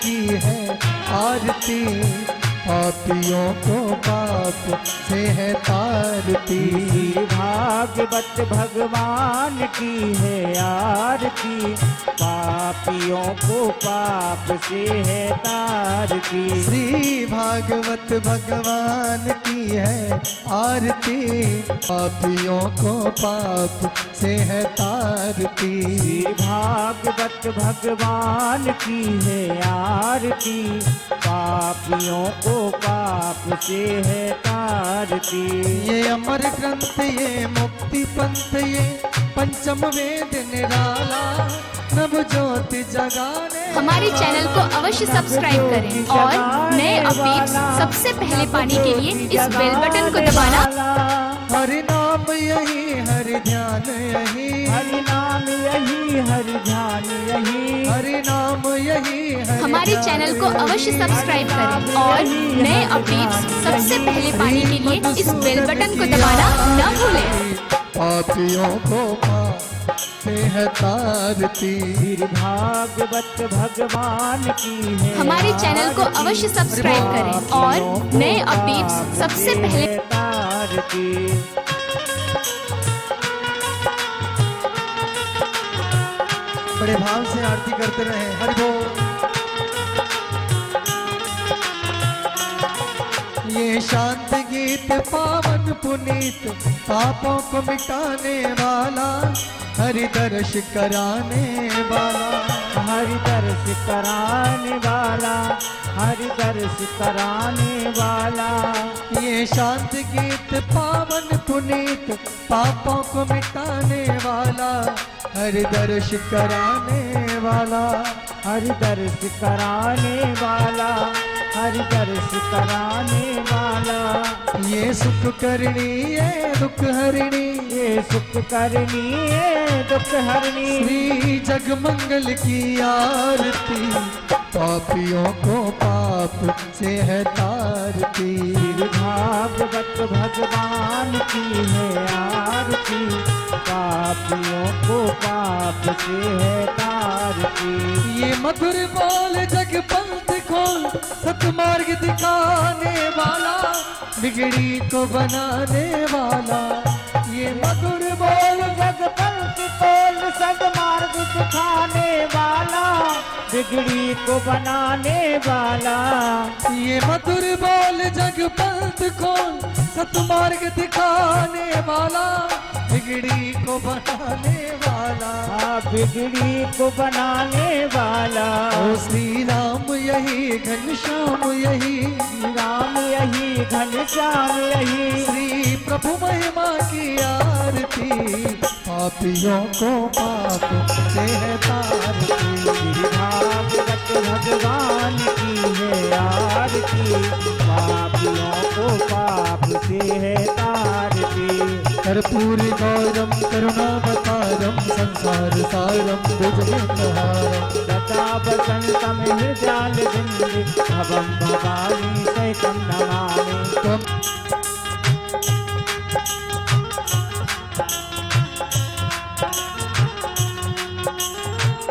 की है आरती, पापियों को पाप से है तारती। भागवत भगवान की है आरती, पापियों को पाप से है तारती। श्री भागवत भगवान की है आरती, पापियों को पाप से है तारती। श्री भागवत भगवान की है आरती, पापियों को पाप से है तारती। ये अमर ग्रंथ, ये मुक्ति पंथ, ये पंचम वेद निराला, नव ज्योति जगाने। हमारे चैनल को अवश्य सब्सक्राइब करें और नए अपडेट्स सबसे पहले पाने के लिए इस बेल बटन को दबाना। हरि नाम यही, हरि ध्यान यही, हरि नाम यही, हरि ध्यान यही, हरि नाम यही, हरि हमारे चैनल को अवश्य सब्सक्राइब करें और नए अपडेट्स सबसे पहले पाने के लिए इस बेल बटन को दबाना न भूलें। पापियों को पाप से है तारती। श्री भागवत भगवान की है हमारे चैनल को अवश्य सब्सक्राइब करें और नए अपडेट्स सबसे पहले तारती। बड़े भाव से आरती करते रहे। हरि बोल। ये शांत गीत पावन पुनीत, पापों को मिटाने वाला, हरि दर्श कराने वाला, हरि दर्श कराने वाला, हरि दर्श कराने वाला। ये शांत गीत पावन पुनीत, पापों को मिटाने वाला, हरि दर्श कराने वाला, हरि दर्श कराने वाला, हरि दर्श कराने वाला। ये सुख करनी, ये दुख हरणी, ये सुख करनी, ये दुख हरणी। श्री जगमंगल की आरती, पापियों को पाप से है तारती। श्री भागवत भगवान की है आरती, पापियों को पाप से है तारती। ये मधुर बोल जग पंथ खोल, सतमार्ग दिखाने वाला, बिगड़ी को बनाने वाला। ये मधुर बोल जग पंथ खोल, सद्मार्ग दिखाने वाला, बिगड़ी को बनाने वाला। ये मधुर बोल जग पंथ खोल, सतमार्ग दिखाने वाला, बिगड़ी को बनाने वाला। बिगड़ी को बनाने वाला। ओ श्री राम यही, घनश्याम यही, राम यही, घनश्याम यही। श्री प्रभु महिमा की आरती, पापियों को पाप से है तारती। श्री भागवत भगवान की है आरती, पापियों को पाप से है तारती। कर्पूर गौरम करुणावतारम, संसार सारम भुजगेन्द्रहारम। सदा वसंतम हृदयाल बिंदु, भवम भवानी सहितं नमामि।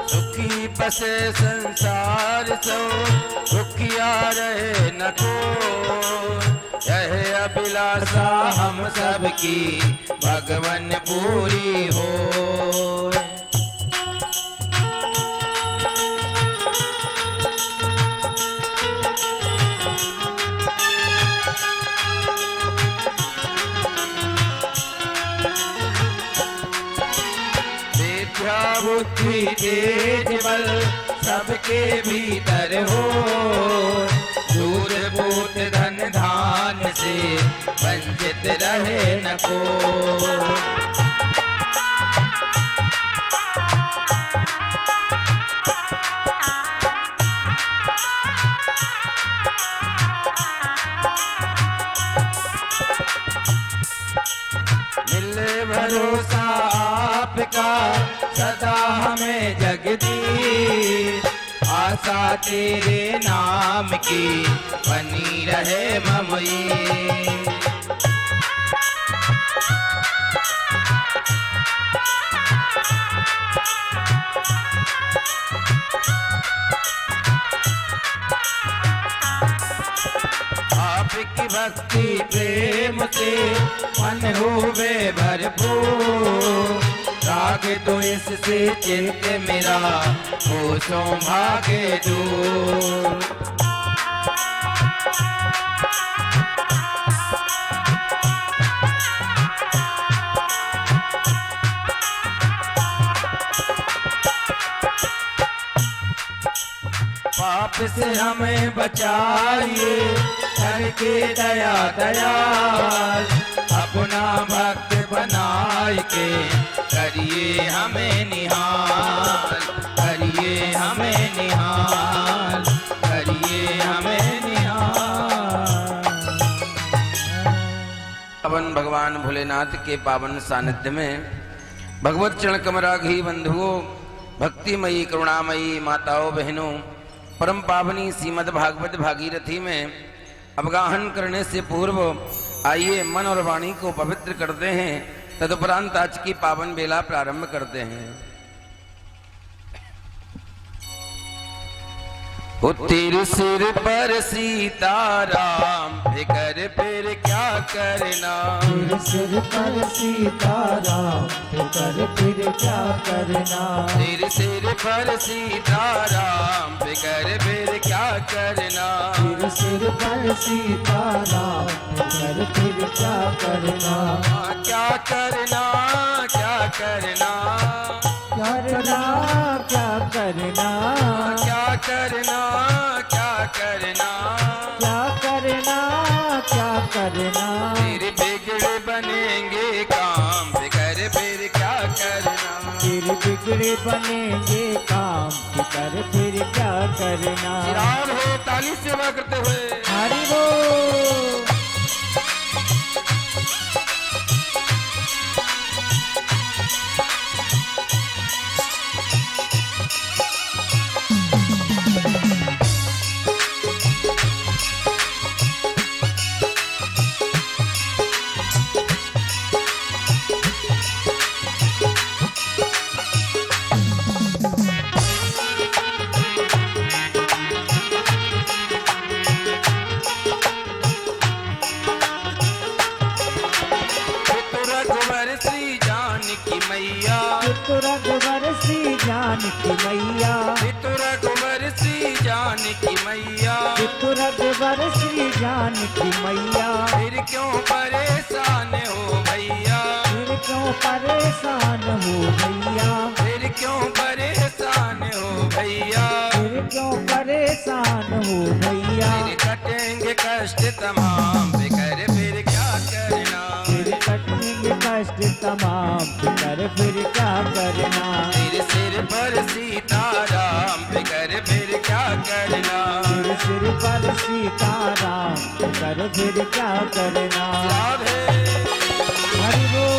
सुखी बसे संसार सो, दुखिया रहे न को। यह अभिलाषा हम सबकी, भगवन पूरी हो। विद्या बुद्धि तेज बल सबके भीतर हो। दूर बूट धन धान से वंचित रहे न को। मिले भरोसा आपका सदा हमें जगदीश। आशा तेरे नाम की बनी रहे ममई। आपकी भक्ति प्रेम से मन हुए भरपूर। राग तो इससे चित्त मेरा कोसों भागे दूर। पाप से हमें बचाइए करके दया दयाल। अपना भक्त बनाए के करिए हमें निहाल, करिए हमें निहाल, करिए हमें निहाल। पावन भगवान भोलेनाथ के पावन सानिध्य में भगवत चरण कमराघी बंधुओं, भक्तिमयी करुणामयी माताओं बहनों, परम पावनी श्रीमद् भागवत भागीरथी में अवगाहन करने से पूर्व आइए मन और वाणी को पवित्र करते हैं। तदुपरांत आज की पावन बेला प्रारंभ करते हैं। ओ तेरे सिर पर सीताराम फिकर फिर क्या करना। तेरे सिर पर सीताराम फिकर फिर क्या करना। तेरे सिर पर सीताराम फिकर फिर क्या करना। तेरे सिर पर सीताराम फिकर फिर क्या करना। क्या करना, क्या करना, करना क्या करना। क्या करना, क्या करना, क्या करना क्या करना। तेरे बिगड़े बनेंगे काम फिकर फिर क्या करना। तेरे बिगड़े बनेंगे काम फिकर फिर क्या करना। राम हो ताली सेवा करते हुए हरि बोल। रघुवर श्री जानकी मैया। रघुवर श्री जानकी मैया। रघुवर श्री जानकी मैया। फिर क्यों परेशान हो भैया। फिर क्यों परेशान हो भैया। फिर क्यों परेशान हो भैया। फिर क्यों परेशान हो भैया। फिर कटेंगे कष्ट तमाम फिकर फिर क्या करना। फिर कटेंगे कष्ट तमाम फिकर फिर क्या करना। तेरे सिर पर सीताराम फिकर फिर क्या करना। तेरे सिर पर सीताराम फिकर फिर क्या करना। राधे हरि बोल।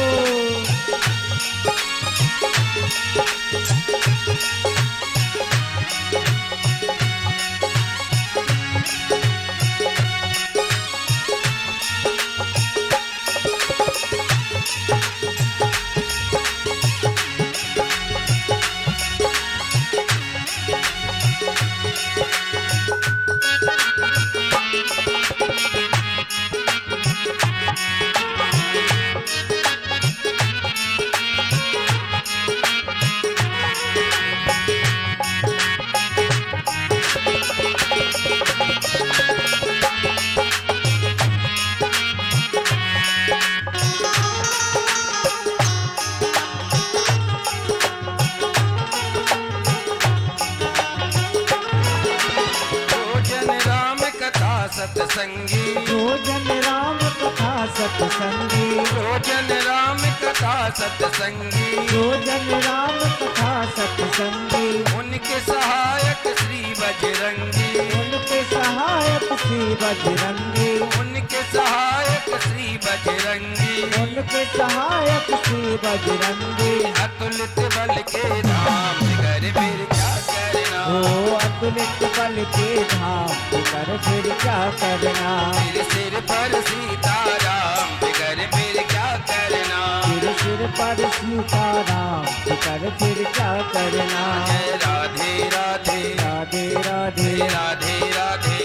सत्संगी। भोजन राम कथा सत्संगी। भोजन राम कथा सत्संगी। भोजन राम कथा सत्संगी। उनके सहायक श्री बजरंगी। उनके सहायक श्री बजरंगी। उनके सहायक श्री बजरंगी। उनके सहायक श्री बजरंगी। अतुलित बल के धाम फिकर फिर क्या करना। ओ अतुलित बल के धाम फिकर फिर क्या करना। तेरे सिर पर सीताराम फिकर फिर क्या करना। तेरे सिर पर सीताराम फिकर फिर क्या करना। जय राधे राधे राधे राधे राधे राधे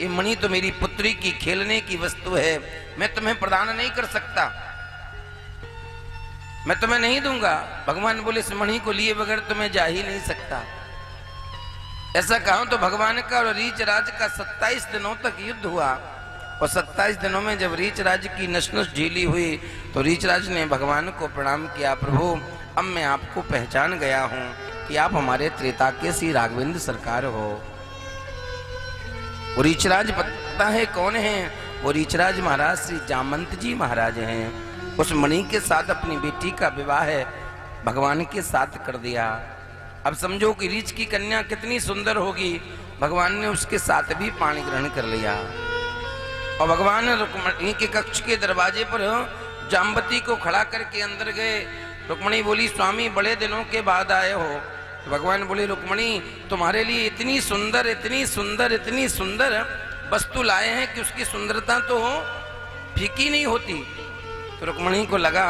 ये मणि तो मेरी पुत्री की खेलने की वस्तु है, मैं तुम्हें प्रदान नहीं कर सकता, मैं तुम्हें नहीं दूंगा। भगवान बोले इस मणि को लिए बगैर तुम्हें जा ही नहीं सकता। ऐसा कहूं तो भगवान का और रीचराज का 27 दिनों तक युद्ध हुआ, और 27 दिनों में जब रीचराज की नस-नस ढीली हुई तो रीचराज ने भगवान को प्रणाम किया, प्रभु अब मैं आपको पहचान गया हूं कि आप हमारे त्रेता के श्री राघवेंद्र सरकार हो। वो रीचराज पता है कौन है? वो रीचराज महाराज श्री जामंत जी महाराज हैं। उस मणि के साथ अपनी बेटी का विवाह भगवान के साथ कर दिया। अब समझो कि रीच की कन्या कितनी सुंदर होगी, भगवान ने उसके साथ भी पाणी ग्रहण कर लिया। और भगवान रुक्मणी के कक्ष के दरवाजे पर जाम्बती को खड़ा करके अंदर गए। रुक्मणी बोली स्वामी बड़े दिनों के बाद आए हो। तो भगवान बोले रुक्मणी तुम्हारे लिए इतनी सुंदर इतनी सुंदर इतनी सुंदर वस्तु लाए हैं कि उसकी सुंदरता तो फीकी नहीं होती। तो रुक्मणी को लगा,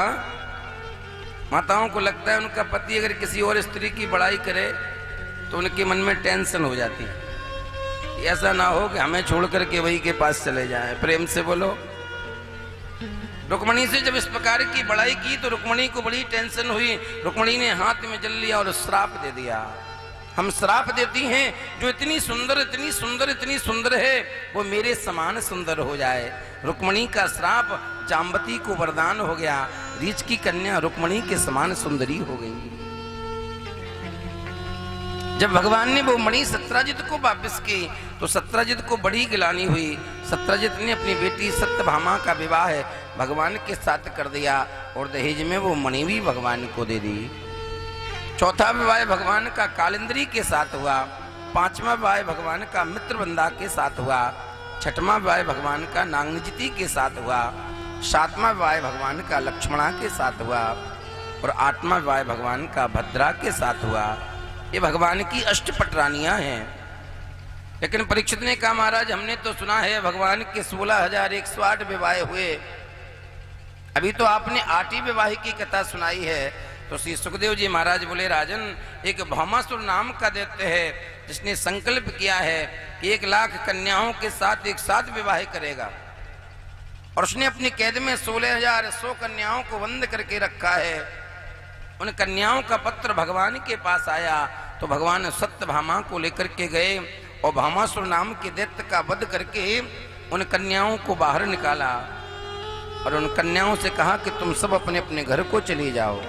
माताओं को लगता है उनका पति अगर किसी और स्त्री की बड़ाई करे तो उनके मन में टेंशन हो जाती है, ऐसा ना हो कि हमें छोड़ करके वही के पास चले जाएं। प्रेम से बोलो। रुक्मणी से जब इस प्रकार की बड़ाई की तो रुक्मणी को बड़ी टेंशन हुई। रुक्मणी ने हाथ में जल लिया और श्राप दे दिया। हम श्राप देती हैं जो इतनी सुंदर इतनी सुंदर इतनी सुंदर है वो मेरे समान सुंदर हो जाए। रुक्मणी का श्राप जाम्बती को वरदान हो गया। रीच की कन्या रुक्मणी के समान सुंदरी हो गई। जब भगवान ने वो मणि सत्यजित को वापस की तो सत्यजित को बड़ी गिलानी हुई। सत्यजित ने अपनी बेटी सत्यभामा का विवाह भगवान के साथ कर दिया और दहेज में वो मणि भी भगवान को दे दी। चौथा विवाह भगवान का कालिंद्री के साथ हुआ। पांचवा विवाह भगवान का मित्रवंदा के साथ हुआ। छठवां विवाह भगवान का नांगजिती के साथ हुआ। सातवां विवाह भगवान का लक्ष्मणा के साथ हुआ और आठवां विवाह भगवान का भद्रा के साथ हुआ। ये भगवान की अष्टपटरानियां हैं। लेकिन परीक्षित ने कहा महाराज हमने तो सुना है भगवान के 16,108 विवाह हुए, अभी तो आपने 8 ही विवाह की कथा सुनाई है। तो श्री सुखदेव जी महाराज बोले राजन एक भौमासुर नाम का दैत्य है जिसने संकल्प किया है कि 1,00,000 कन्याओं के साथ एक साथ विवाह करेगा और उसने अपनी कैद में 16,100 कन्याओं को बंद करके रखा है। उन कन्याओं का पत्र भगवान के पास आया तो भगवान सत्यभामा को लेकर के गए और भौमासुर नाम के दैत्य का वध करके उन कन्याओं को बाहर निकाला और उन कन्याओं से कहा कि तुम सब अपने अपने घर को चली जाओ।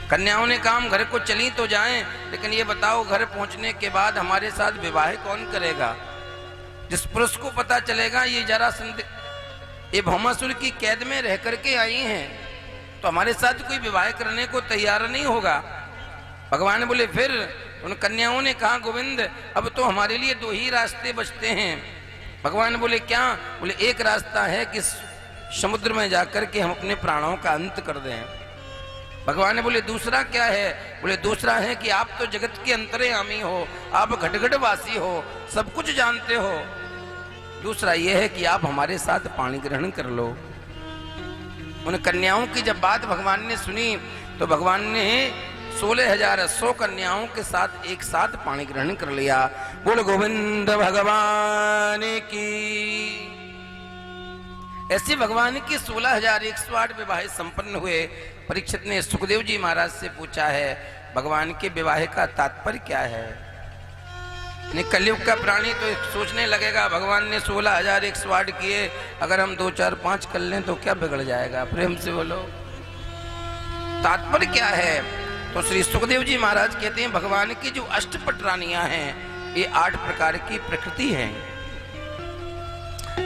कन्याओं ने कहा हम घर को चली तो जाएं, लेकिन ये बताओ घर पहुंचने के बाद हमारे साथ विवाह कौन करेगा? जिस पुरुष को पता चलेगा ये जरासंध ये भौमासुर की कैद में रह करके आई हैं तो हमारे साथ कोई विवाह करने को तैयार नहीं होगा। भगवान बोले फिर? उन कन्याओं ने कहा गोविंद अब तो हमारे लिए 2 ही रास्ते बचते हैं। भगवान बोले क्या? बोले एक रास्ता है कि समुद्र में जाकर के हम अपने प्राणों का अंत कर दें। भगवान ने बोले दूसरा क्या है? बोले दूसरा है कि आप तो जगत के अंतर्यामी हो, आप घट-घट वासी हो, सब कुछ जानते हो। दूसरा यह है कि आप हमारे साथ पाणी ग्रहण कर लो। उन कन्याओं की जब बात भगवान ने सुनी तो भगवान ने 16,100 कन्याओं के साथ एक साथ पाणी ग्रहण कर लिया। बोल गोविंद भगवान की। ऐसे भगवान के 16,108 विवाह संपन्न हुए। परीक्षित ने सुखदेव जी महाराज से पूछा है भगवान के विवाह का तात्पर्य क्या है? कलयुग का प्राणी तो सोचने लगेगा भगवान ने 16,108 किए, अगर हम 2, 4, 5 कर लें तो क्या बिगड़ जाएगा? प्रेम से बोलो तात्पर्य क्या है? तो श्री सुखदेव जी महाराज कहते हैं भगवान की जो अष्टपटरानियां हैं ये 8 प्रकार की प्रकृति हैं।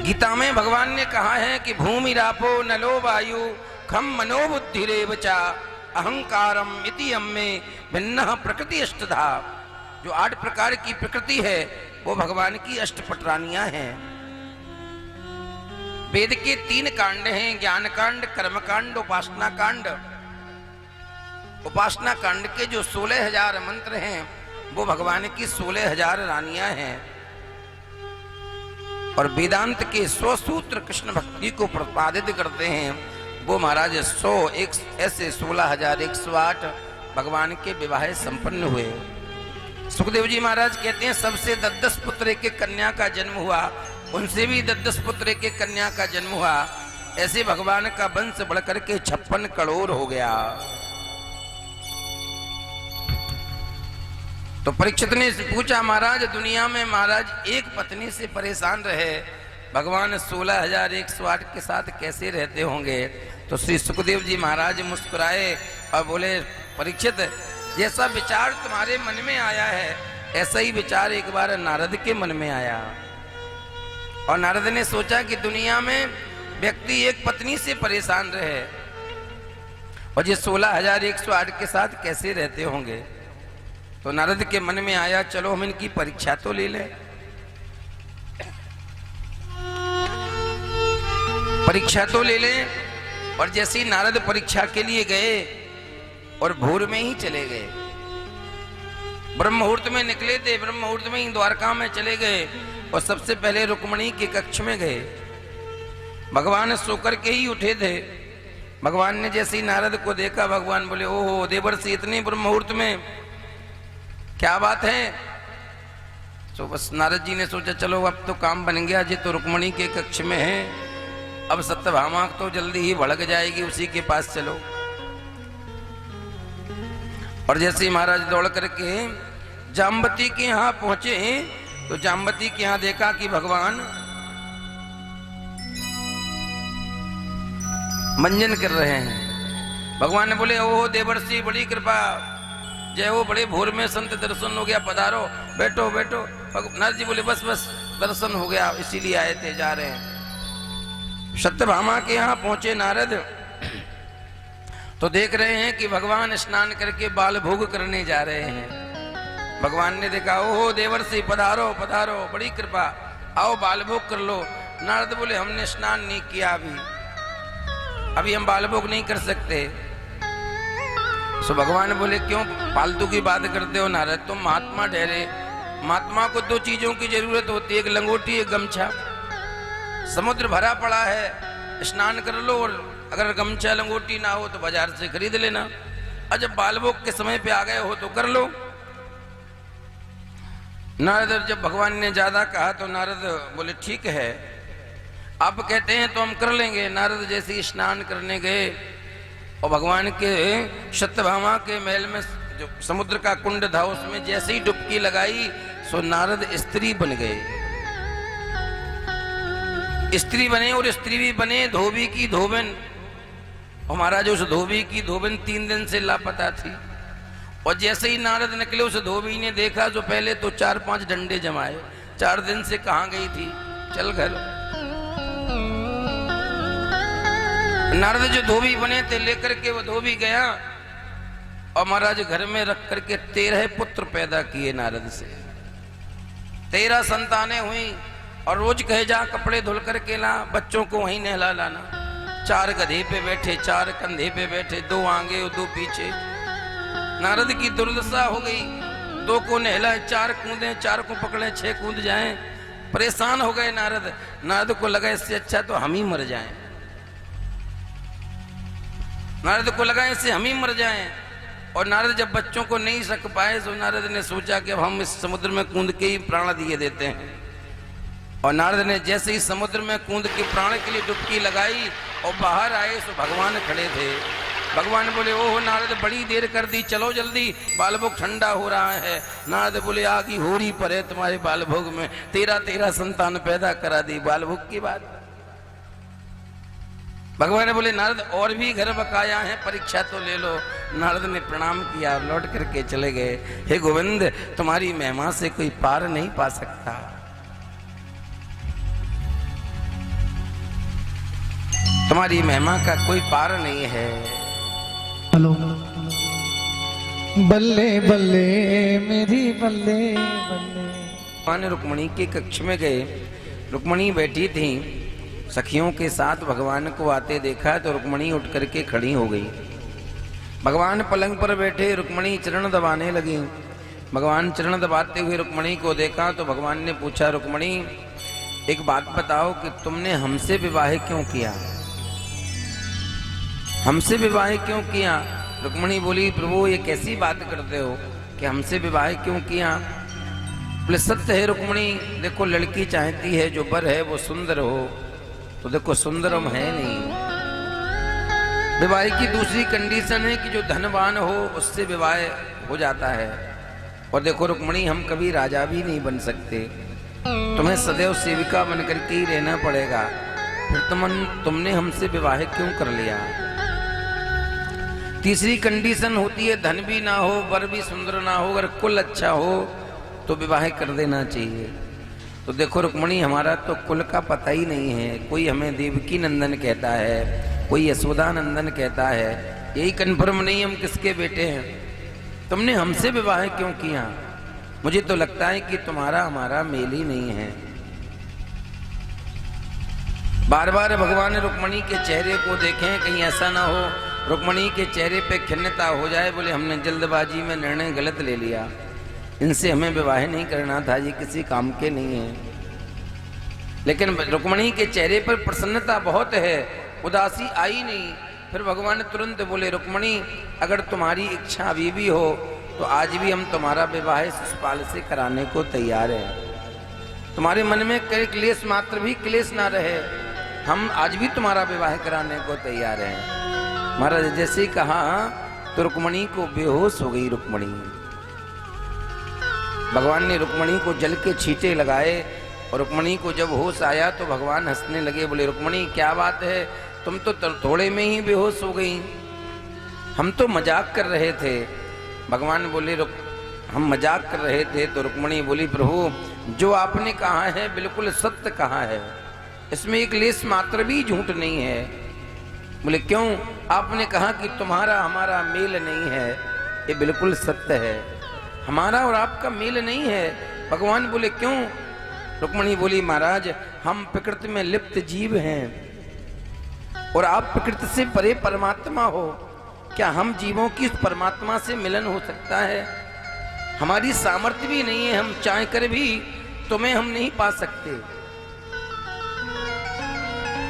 गीता में भगवान ने कहा है कि भूमि रापो नलो वायु खम मनोबुद्धिरेव च अहंकारम इति अम्मे भिन्नः प्रकृति अष्टधा। जो 8 प्रकार की प्रकृति है वो भगवान की अष्टपटरानियां हैं। वेद के 3 कांड हैं, ज्ञान कांड, कर्म कांड, उपासना कांड। उपासना कांड के जो 16,000 मंत्र हैं वो भगवान की 16,000 रानियां हैं और वेदांत के 100 सूत्र कृष्ण भक्ति को प्रतिपादित करते हैं वो महाराज 100 ऐसे 16,108 भगवान के विवाह संपन्न हुए। सुखदेव जी महाराज कहते हैं सबसे 10 पुत्र एक कन्या का जन्म हुआ, उनसे भी 10 पुत्र एक कन्या का जन्म हुआ। ऐसे भगवान का वंश बढ़कर के 56 करोड़ हो गया। तो परीक्षित ने पूछा, महाराज दुनिया में महाराज एक पत्नी से परेशान रहे, भगवान 16,108 के साथ कैसे रहते होंगे? तो श्री सुखदेव जी महाराज मुस्कुराए और बोले, परीक्षित जैसा विचार तुम्हारे मन में आया है ऐसा ही विचार एक बार नारद के मन में आया। और नारद ने सोचा कि दुनिया में व्यक्ति एक पत्नी से परेशान रहे और ये 16,108 के साथ कैसे रहते होंगे? तो नारद के मन में आया, चलो हम इनकी परीक्षा तो ले लें। परीक्षा तो ले लें। और जैसे ही नारद परीक्षा के लिए गए और भोर में ही चले गए, ब्रह्म मुहूर्त में निकले थे, ब्रह्म मुहूर्त में ही द्वारका में चले गए और सबसे पहले रुक्मिणी के कक्ष में गए। भगवान सोकर के ही उठे थे। भगवान ने जैसे ही नारद को देखा, भगवान बोले, ओहो देवर्षि इतने ब्रह्म मुहूर्त में, क्या बात है? तो बस नारद जी ने सोचा चलो अब तो काम बन गया, जी तो रुक्मिणी के कक्ष में है, अब सत्यभामा तो जल्दी ही भड़क जाएगी, उसी के पास चलो। और जैसे ही महाराज दौड़ करके जाम्बती के यहाँ पहुंचे तो जाम्बती के यहाँ देखा कि भगवान मंजन कर रहे हैं। भगवान ने बोले, ओह देवर्षि बड़ी कृपा, जय हो, बड़े भोर में संत दर्शन हो गया, पधारो, बैठो बैठो। नारद जी बोले, बस बस दर्शन हो गया, इसीलिए आए थे, जा रहे हैं। सत्यभामा के यहाँ पहुंचे नारद तो देख रहे हैं कि भगवान स्नान करके बाल भोग करने जा रहे हैं। भगवान ने देखा, ओहो देवर्षि पधारो पधारो, बड़ी कृपा, आओ बाल भोग कर लो। नारद बोले, हमने स्नान नहीं किया, अभी हम बाल भोग नहीं कर सकते। सो भगवान बोले, क्यों फालतू की बात करते हो नारद, तुम महात्मा ठहरे, महात्मा को 2 चीजों की जरूरत होती है, एक लंगोटी एक गमछा। समुद्र भरा पड़ा है, स्नान कर लो, और अगर गमछा लंगोटी ना हो तो बाजार से खरीद लेना, और जब बाल भोग के समय पे आ गए हो तो कर लो। नारद जब भगवान ने ज्यादा कहा तो नारद बोले, ठीक है आप कहते हैं तो हम कर लेंगे। नारद जैसे ही स्नान करने गए और भगवान के सत्यभामा के महल में जो समुद्र का कुंड था उसमें जैसे ही डुबकी लगाई सो नारद स्त्री बन गए। स्त्री बने और स्त्री भी बने धोबी की धोबन। और महाराज उस धोबी की धोबन 3 दिन से लापता थी। और जैसे ही नारद निकले उस धोबी ने देखा जो पहले तो 4-5 डंडे जमाए, 4 दिन से कहां गई थी, चल घर। नारद जो धोबी बने थे लेकर के वो धोबी गया और महाराज घर में रख करके 13 पुत्र पैदा किए नारद से। 13 संतानें हुई और रोज कहे जा कपड़े धुल करके ला, बच्चों को वहीं नहला लाना। 4 गधे पे बैठे, 4 कंधे पे बैठे, 2 आगे और 2 पीछे। नारद की दुर्दशा हो गई, 2 को नहलाए, 4 कूदे, 4 को पकड़े, 6 कूद जाएं। परेशान हो गए नारद। नारद को लगा इससे अच्छा तो हम ही मर जाएं। नारद को लगा इससे हम ही मर जाएं। और नारद जब बच्चों को नहीं सक पाए तो नारद ने सोचा कि अब हम इस समुद्र में कूद के ही प्राण दिए देते हैं। और नारद ने जैसे ही समुद्र में कूद के प्राण के लिए डुबकी लगाई और बाहर आए तो भगवान खड़े थे। भगवान बोले, ओह नारद बड़ी देर कर दी, चलो जल्दी, बाल भोग ठंडा हो रहा है। नारद बोले, आगी होरी पर है तुम्हारे बाल भोग में, 13 संतान पैदा करा दी, बाल भोग की बात। भगवान बोले, नारद और भी घर बकाया है, परीक्षा तो ले लो। नारद ने प्रणाम किया, लौट करके चले गए। हे गोविंद, तुम्हारी महिमा से कोई पार नहीं पा सकता। तुम्हारी महिमा का कोई पार नहीं है। हेलो, बल्ले बल्ले मेरी बल्ले बल्ले। भगवान रुक्मिणी के कक्ष में गए, रुक्मिणी बैठी थी, सखियों के साथ भगवान को आते देखा तो रुक्मिणी उठ करके खड़ी हो गई। भगवान पलंग पर बैठे, रुक्मिणी चरण दबाने लगी। भगवान चरण दबाते हुए रुक्मिणी को देखा तो भगवान ने पूछा, रुक्मिणी एक बात बताओ कि तुमने हमसे विवाह क्यों किया, हमसे विवाह क्यों किया? रुक्मिणी बोली, प्रभु ये कैसी बात करते हो कि हमसे विवाह क्यों किया? बोले सत्य है रुक्मणी, देखो लड़की चाहती है जो वर है वो सुंदर हो, तो देखो सुंदरम है नहीं। विवाह की दूसरी कंडीशन है कि जो धनवान हो उससे विवाह हो जाता है। और देखो रुक्मणी, हम कभी राजा भी नहीं बन सकते, तुम्हें सदैव सेविका बन करके ही रहना पड़ेगा, फिर तुमने हमसे विवाह क्यों कर लिया? तीसरी कंडीशन होती है धन भी ना हो, वर भी सुंदर ना हो, अगर कुल अच्छा हो तो विवाह कर देना चाहिए। तो देखो रुक्मणी, हमारा तो कुल का पता ही नहीं है, कोई हमें देवकी नंदन कहता है, कोई यशोदा नंदन कहता है, यही कन्फर्म नहीं हम किसके बेटे हैं। तुमने हमसे विवाह क्यों किया? मुझे तो लगता है कि तुम्हारा हमारा मेल ही नहीं है। बार बार भगवान रुक्मणी के चेहरे को देखें, कहीं ऐसा ना हो रुक्मणी के चेहरे पे खिन्नता हो जाए, बोले हमने जल्दबाजी में निर्णय गलत ले लिया, इनसे हमें विवाह नहीं करना था, ये किसी काम के नहीं है। लेकिन रुक्मणी के चेहरे पर प्रसन्नता बहुत है, उदासी आई नहीं। फिर भगवान तुरंत बोले रुक्मणी, अगर तुम्हारी इच्छा अभी भी हो तो आज भी हम तुम्हारा विवाह शिशुपाल से कराने को तैयार है। तुम्हारे मन में कोई क्लेश मात्र भी क्लेश ना रहे, हम आज भी तुम्हारा विवाह कराने को तैयार हैं। महाराज जैसे ही कहा तो रुक्मणी को बेहोश हो गई रुक्मणी। भगवान ने रुक्मणी को जल के छींटे लगाए और रुक्मणी को जब होश आया तो भगवान हंसने लगे, बोले रुक्मणी क्या बात है, तुम तो थोड़े में ही बेहोश हो गई, हम तो मजाक कर रहे थे। भगवान बोले हम मजाक कर रहे थे? तो रुक्मणी बोली प्रभु, जो आपने कहा है बिल्कुल सत्य कहा है, इसमें एक लेश मात्र भी झूठ नहीं है। बोले क्यों? आपने कहा कि तुम्हारा हमारा मेल नहीं है, ये बिल्कुल सत्य है, हमारा और आपका मेल नहीं है। भगवान बोले क्यों? रुक्मणी बोली महाराज, हम प्रकृति में लिप्त जीव हैं और आप प्रकृति से परे परमात्मा हो, क्या हम जीवों की उस परमात्मा से मिलन हो सकता है? हमारी सामर्थ्य भी नहीं है, हम चाह कर भी तुम्हें हम नहीं पा सकते,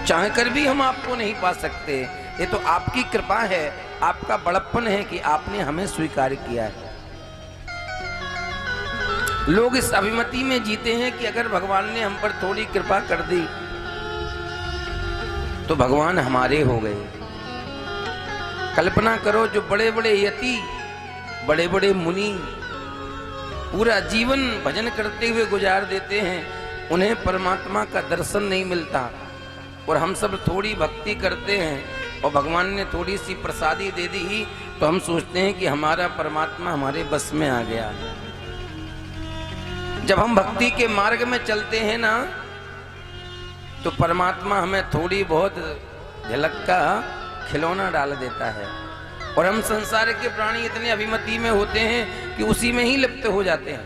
चाह कर भी हम आपको नहीं पा सकते। ये तो आपकी कृपा है, आपका बड़प्पन है कि आपने हमें स्वीकार किया है। लोग इस अभिमति में जीते हैं कि अगर भगवान ने हम पर थोड़ी कृपा कर दी तो भगवान हमारे हो गए। कल्पना करो, जो बड़े बड़े यति, बड़े बड़े मुनि पूरा जीवन भजन करते हुए गुजार देते हैं, उन्हें परमात्मा का दर्शन नहीं मिलता, और हम सब थोड़ी भक्ति करते हैं और भगवान ने थोड़ी सी प्रसादी दे दी तो हम सोचते हैं कि हमारा परमात्मा हमारे बस में आ गया। जब हम भक्ति के मार्ग में चलते हैं ना, तो परमात्मा हमें थोड़ी बहुत झलक का खिलौना डाल देता है, और हम संसार के प्राणी इतने अभिमति में होते हैं कि उसी में ही लिप्त हो जाते हैं।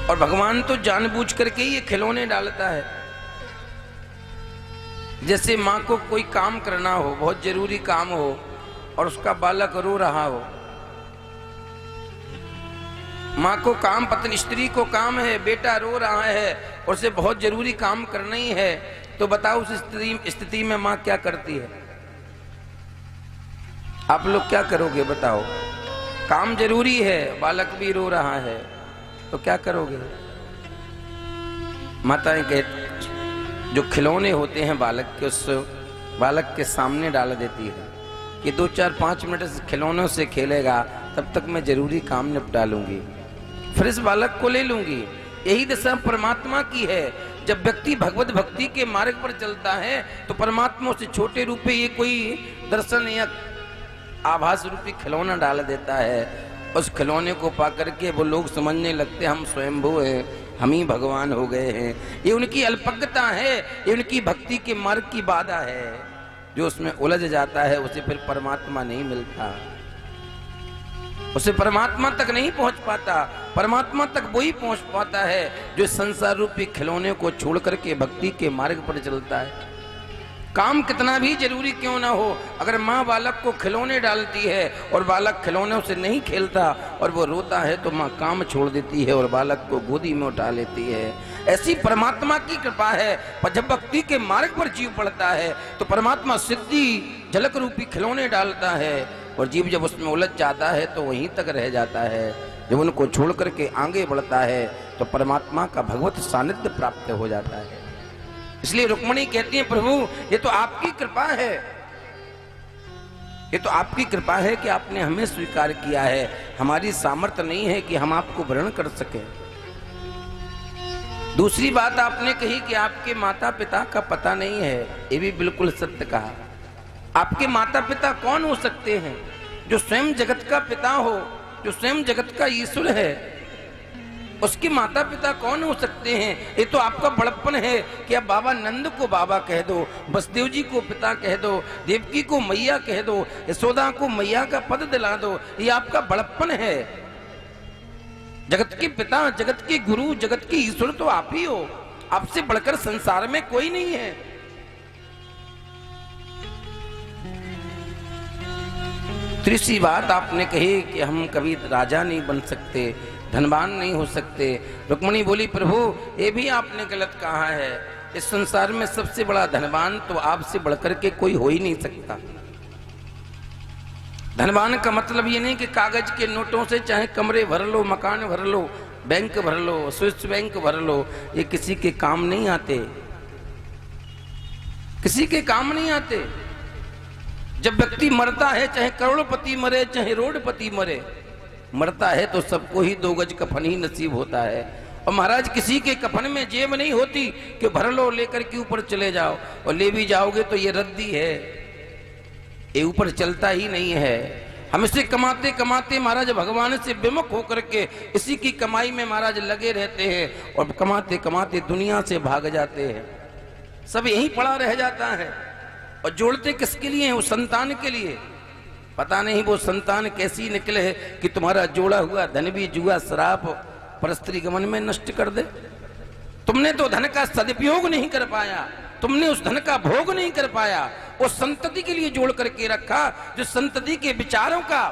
और भगवान तो जानबूझ करके ही ये खिलौने डालता है। जैसे माँ को कोई काम करना हो, बहुत जरूरी काम हो, और उसका बालक रो रहा हो, माँ को काम, पत्नी स्त्री को काम है, बेटा रो रहा है और उसे बहुत जरूरी काम करना ही है, तो बताओ उस स्थिति में माँ क्या करती है? आप लोग क्या करोगे बताओ? काम जरूरी है, बालक भी रो रहा है, तो क्या करोगे? माताएं कहती जो खिलौने होते हैं बालक के, उस बालक के सामने डाल देती है कि 2, 4, 5 मिनट इस खिलौनों से खेलेगा, तब तक मैं जरूरी काम निपटा लूंगी, फिर इस बालक को ले लूंगी। यही दशा परमात्मा की है। जब व्यक्ति भगवत भक्ति के मार्ग पर चलता है तो परमात्मा उसे छोटे रूप में ये कोई दर्शन या आभास रूपी खिलौना डाल देता है। उस खिलौने को पा करके वो लोग समझने लगते हम स्वयंभू हैं, हम ही भगवान हो गए हैं। ये उनकी अल्पज्ञता है, ये उनकी भक्ति के मार्ग की बाधा है। जो उसमें उलझ जाता है उसे फिर परमात्मा नहीं मिलता, उसे परमात्मा तक नहीं पहुंच पाता। परमात्मा तक वही पहुंच पाता है जो संसार रूपी खिलौने को छोड़ करके भक्ति के मार्ग पर चलता है। काम कितना भी जरूरी क्यों ना हो, अगर माँ बालक को खिलौने डालती है और बालक खिलौनों से नहीं खेलता और वो रोता है तो माँ काम छोड़ देती है और बालक को गोदी में उठा लेती है। ऐसी परमात्मा की कृपा है। पर जब भक्ति के मार्ग पर जीव पड़ता है तो परमात्मा सिद्धि झलक रूपी खिलौने डालता है और जीव जब उसमें उलझ जाता है तो वहीं तक रह जाता है। जब उनको छोड़ करके आगे बढ़ता है तो परमात्मा का भगवत सानिध्य प्राप्त हो जाता है। इसलिए रुक्मिणी कहती है प्रभु ये तो आपकी कृपा है, ये तो आपकी कृपा है कि आपने हमें स्वीकार किया है। हमारी सामर्थ्य नहीं है कि हम आपको वरण कर सके। दूसरी बात आपने कही कि आपके माता पिता का पता नहीं है, ये भी बिल्कुल सत्य कहा। आपके माता पिता कौन हो सकते हैं? जो स्वयं जगत का पिता हो, जो स्वयं जगत का ईश्वर है, उसके माता पिता कौन हो सकते हैं? ये तो आपका बड़प्पन है कि अब बाबा नंद को बाबा कह दो, वसुदेव जी को पिता कह दो, देवकी को मैया कह दो, यशोदा को मैया का पद दिला दो। ये आपका बड़प्पन है। जगत के पिता, जगत के गुरु, जगत के ईश्वर तो आप ही हो। आपसे बढ़कर संसार में कोई नहीं है। तीसरी बात आपने कही कि हम कभी राजा नहीं बन सकते, धनवान नहीं हो सकते। रुक्मिणी बोली प्रभु ये भी आपने गलत कहा है। इस संसार में सबसे बड़ा धनवान तो आपसे बढ़कर के कोई हो ही नहीं सकता। धनवान का मतलब ये नहीं कि कागज के नोटों से चाहे कमरे भर लो, मकान भर लो, बैंक भर लो, स्विस बैंक भर लो, ये किसी के काम नहीं आते, किसी के काम नहीं आते। जब व्यक्ति मरता है, चाहे करोड़पति मरे चाहे रोडपति मरे, मरता है तो सबको ही 2 गज कफन ही नसीब होता है। और महाराज किसी के कफन में जेब नहीं होती कि भर लो लेकर के ऊपर चले जाओ, और ले भी जाओगे तो ये रद्दी है, ये ऊपर चलता ही नहीं है। हम इसे कमाते कमाते महाराज भगवान से विमुख होकर के इसी की कमाई में महाराज लगे रहते हैं, और कमाते कमाते दुनिया से भाग जाते हैं। सब यहीं पड़ा रह जाता है। और जोड़ते किसके लिए? वो संतान के लिए। पता नहीं वो संतान कैसी निकले है कि तुम्हारा जोड़ा हुआ धन भी जुआ शराब परस्त्री गमन में नष्ट कर दे। तुमने तो धन का सदुपयोग नहीं कर पाया, तुमने उस धन का भोग नहीं कर पाया। उस संतति के लिए जोड़ करके रखा जो संतति के विचारों का,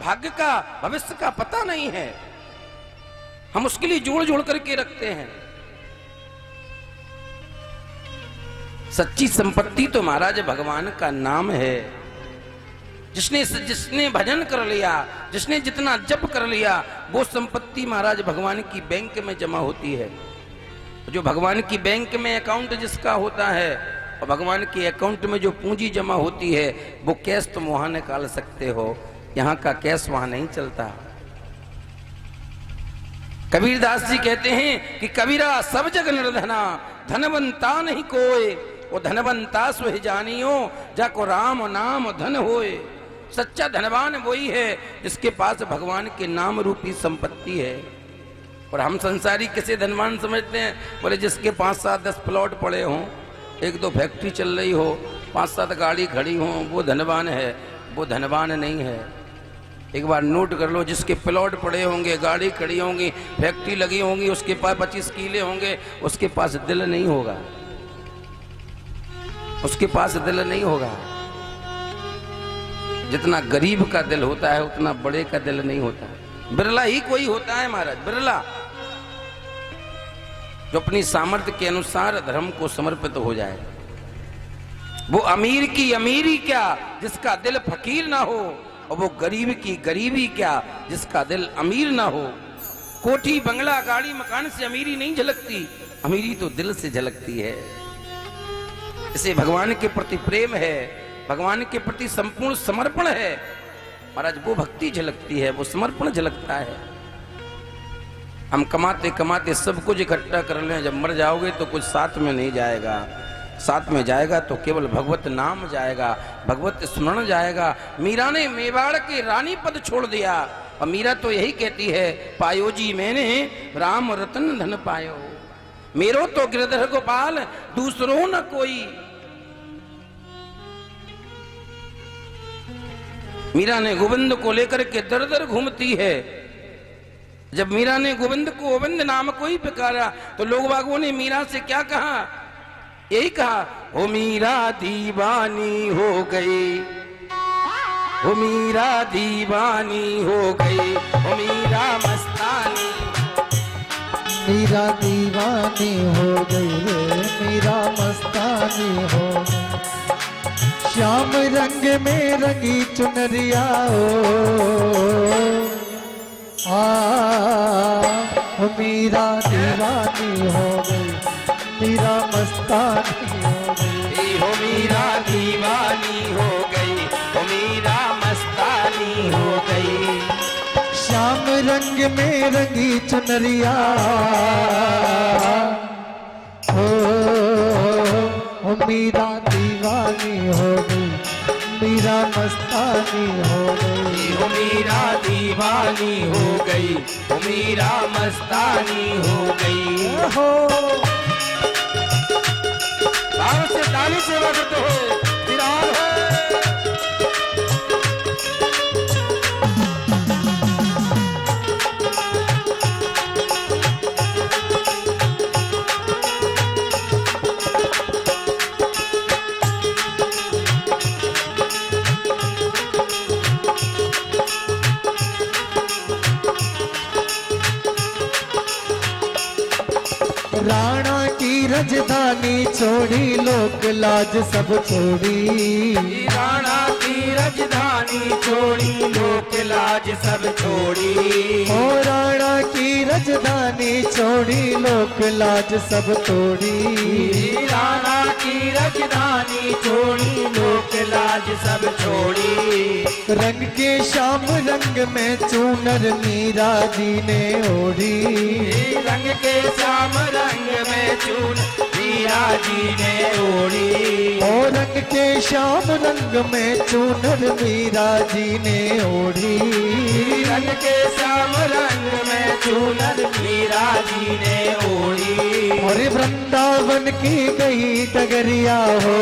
भाग्य का, भविष्य का पता नहीं है। हम उसके लिए जोड़ जोड़ करके रखते हैं। सच्ची संपत्ति तो महाराज भगवान का नाम है। जिसने भजन कर लिया, जिसने जितना जप कर लिया, वो संपत्ति महाराज भगवान की बैंक में जमा होती है। जो भगवान की बैंक में अकाउंट जिसका होता है, और भगवान के अकाउंट में जो पूंजी जमा होती है, वो कैश तुम वहां निकाल सकते हो, यहाँ का कैश वहां नहीं चलता। कबीरदास जी कहते हैं कि कबीरा सब जग निर्धना, धनवंता नहीं कोय, वो धनवंता सोहि जानियो, जाको राम नाम धन होए। सच्चा धनवान वही है जिसके पास भगवान के नाम रूपी संपत्ति है। और हम संसारी किसे धनवान समझते हैं? बोले जिसके 5-7-10 प्लॉट पड़े हों, 1-2 फैक्ट्री चल रही हो, 5-7 गाड़ी खड़ी हो, वो धनवान है। वो धनवान नहीं है। एक बार नोट कर लो, जिसके प्लॉट पड़े होंगे, गाड़ी खड़ी होंगी, फैक्ट्री लगी होंगी, उसके पास 25 किले होंगे, उसके पास दिल नहीं होगा, उसके पास दिल नहीं होगा। जितना गरीब का दिल होता है उतना बड़े का दिल नहीं होता। बिरला ही कोई होता है महाराज, बिरला, जो अपनी सामर्थ्य के अनुसार धर्म को समर्पित हो जाए। वो अमीर की अमीरी क्या जिसका दिल फकीर ना हो, और वो गरीब की गरीबी क्या जिसका दिल अमीर ना हो। कोठी बंगला गाड़ी मकान से अमीरी नहीं झलकती, अमीरी तो दिल से झलकती है। इसे भगवान के प्रति प्रेम है, भगवान के प्रति संपूर्ण समर्पण है महाराज, वो भक्ति झलकती है, वो समर्पण झलकता है। हम कमाते कमाते सब कुछ इकट्ठा कर लें, जब मर जाओगे तो कुछ साथ में नहीं जाएगा। साथ में जाएगा तो केवल भगवत नाम जाएगा, भगवत स्मरण जाएगा। मीरा ने मेवाड़ के रानी पद छोड़ दिया, और मीरा तो यही कहती है, पायो जी मैंने राम रतन धन पायो, मेरो तो गिरधर गोपाल दूसरों न कोई। मीरा ने गोविंद को लेकर के दर दर घूमती है। जब मीरा ने गोविंद को गोविंद नाम को ही पुकारा तो लोग बागों ने मीरा से क्या कहा? यही कहा, हो मीरा दीवानी हो गई, हो मीरा दीवानी हो गई, हो मीरा मस्तानी, मीरा दीवानी हो गई रे, मीरा मस्तानी हो। श्याम रंग में रंगी चुनरिया ओ मीरा दीवानी हो गई, मीरा मस्तानी हो गई। हो मीरा दीवानी हो गई, हो मीरा मस्तानी हो गई। श्याम रंग में रंगी चुनरिया ओ मीरा दीवानी हो गई, मीरा मस्तानी हो गई। हो मीरा दीवानी हो गई, हो मीरा मस्तानी हो गई। हो भाव से ताली सेवा करते हो विराट हो। राणा की राजधानी छोड़ी, लोक लाज सब छोड़ी। राणा की राजधानी छोड़ी, लोक लाज सब छोड़ी। ओ राणा की राजधानी छोड़ी, लोक लाज सब तोड़ी। राणा की राजधानी छोड़ी, लोक लाज सब छोड़ी। रंग के श्याम रंग में चूनर मीरा जी ने ओढ़ी। रंग के श्याम रंग में चून मीरा जी ने ओढ़ी। ओ रंग के श्याम रंग में चूनर मीरा जी ने ओढ़ी। रंग के श्याम रंग में चूनर मीरा जी ने ओढ़ी। और वृंदावन की गई डगरिया हो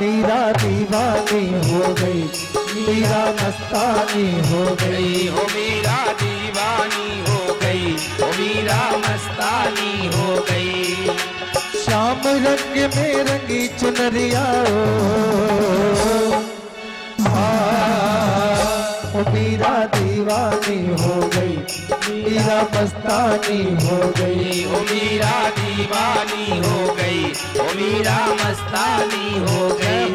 मीरा दीवानी हो गई, मीरा मस्तानी हो गई। हो मीरा दीवानी हो गई, हो मीरा मस्तानी हो गई। श्याम रंग में रंगी चुनरिया ओ मीरा दीवानी हो गई, मीरा मस्तानी हो गई। हो मीरा दीवानी हो गई, हो मीरा मस्तानी हो गई।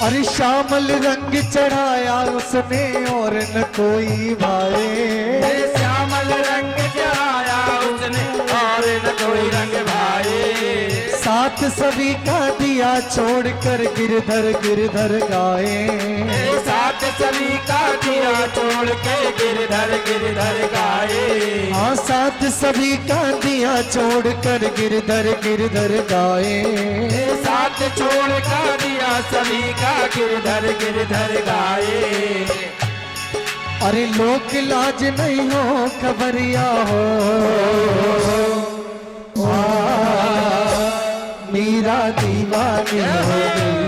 अरे श्यामल रंग चढ़ाया उसने और न कोई भाए। श्यामल रंग चढ़ाया उसने और न कोई रंग भाए। साथ सभी का दिया छोड़कर गिरधर गिरधर गाए। साथ सभी का दिया छोड़ के गिरधर गिरधर गाए। हाँ साथ सभी का दिया छोड़कर गिरधर गिरधर गाए। साथ छोड़ का दिया सभी का गिरधर गिरधर गाए। अरे लोक लाज नहीं हो खबरिया हो मीरा दीवानी हो गई,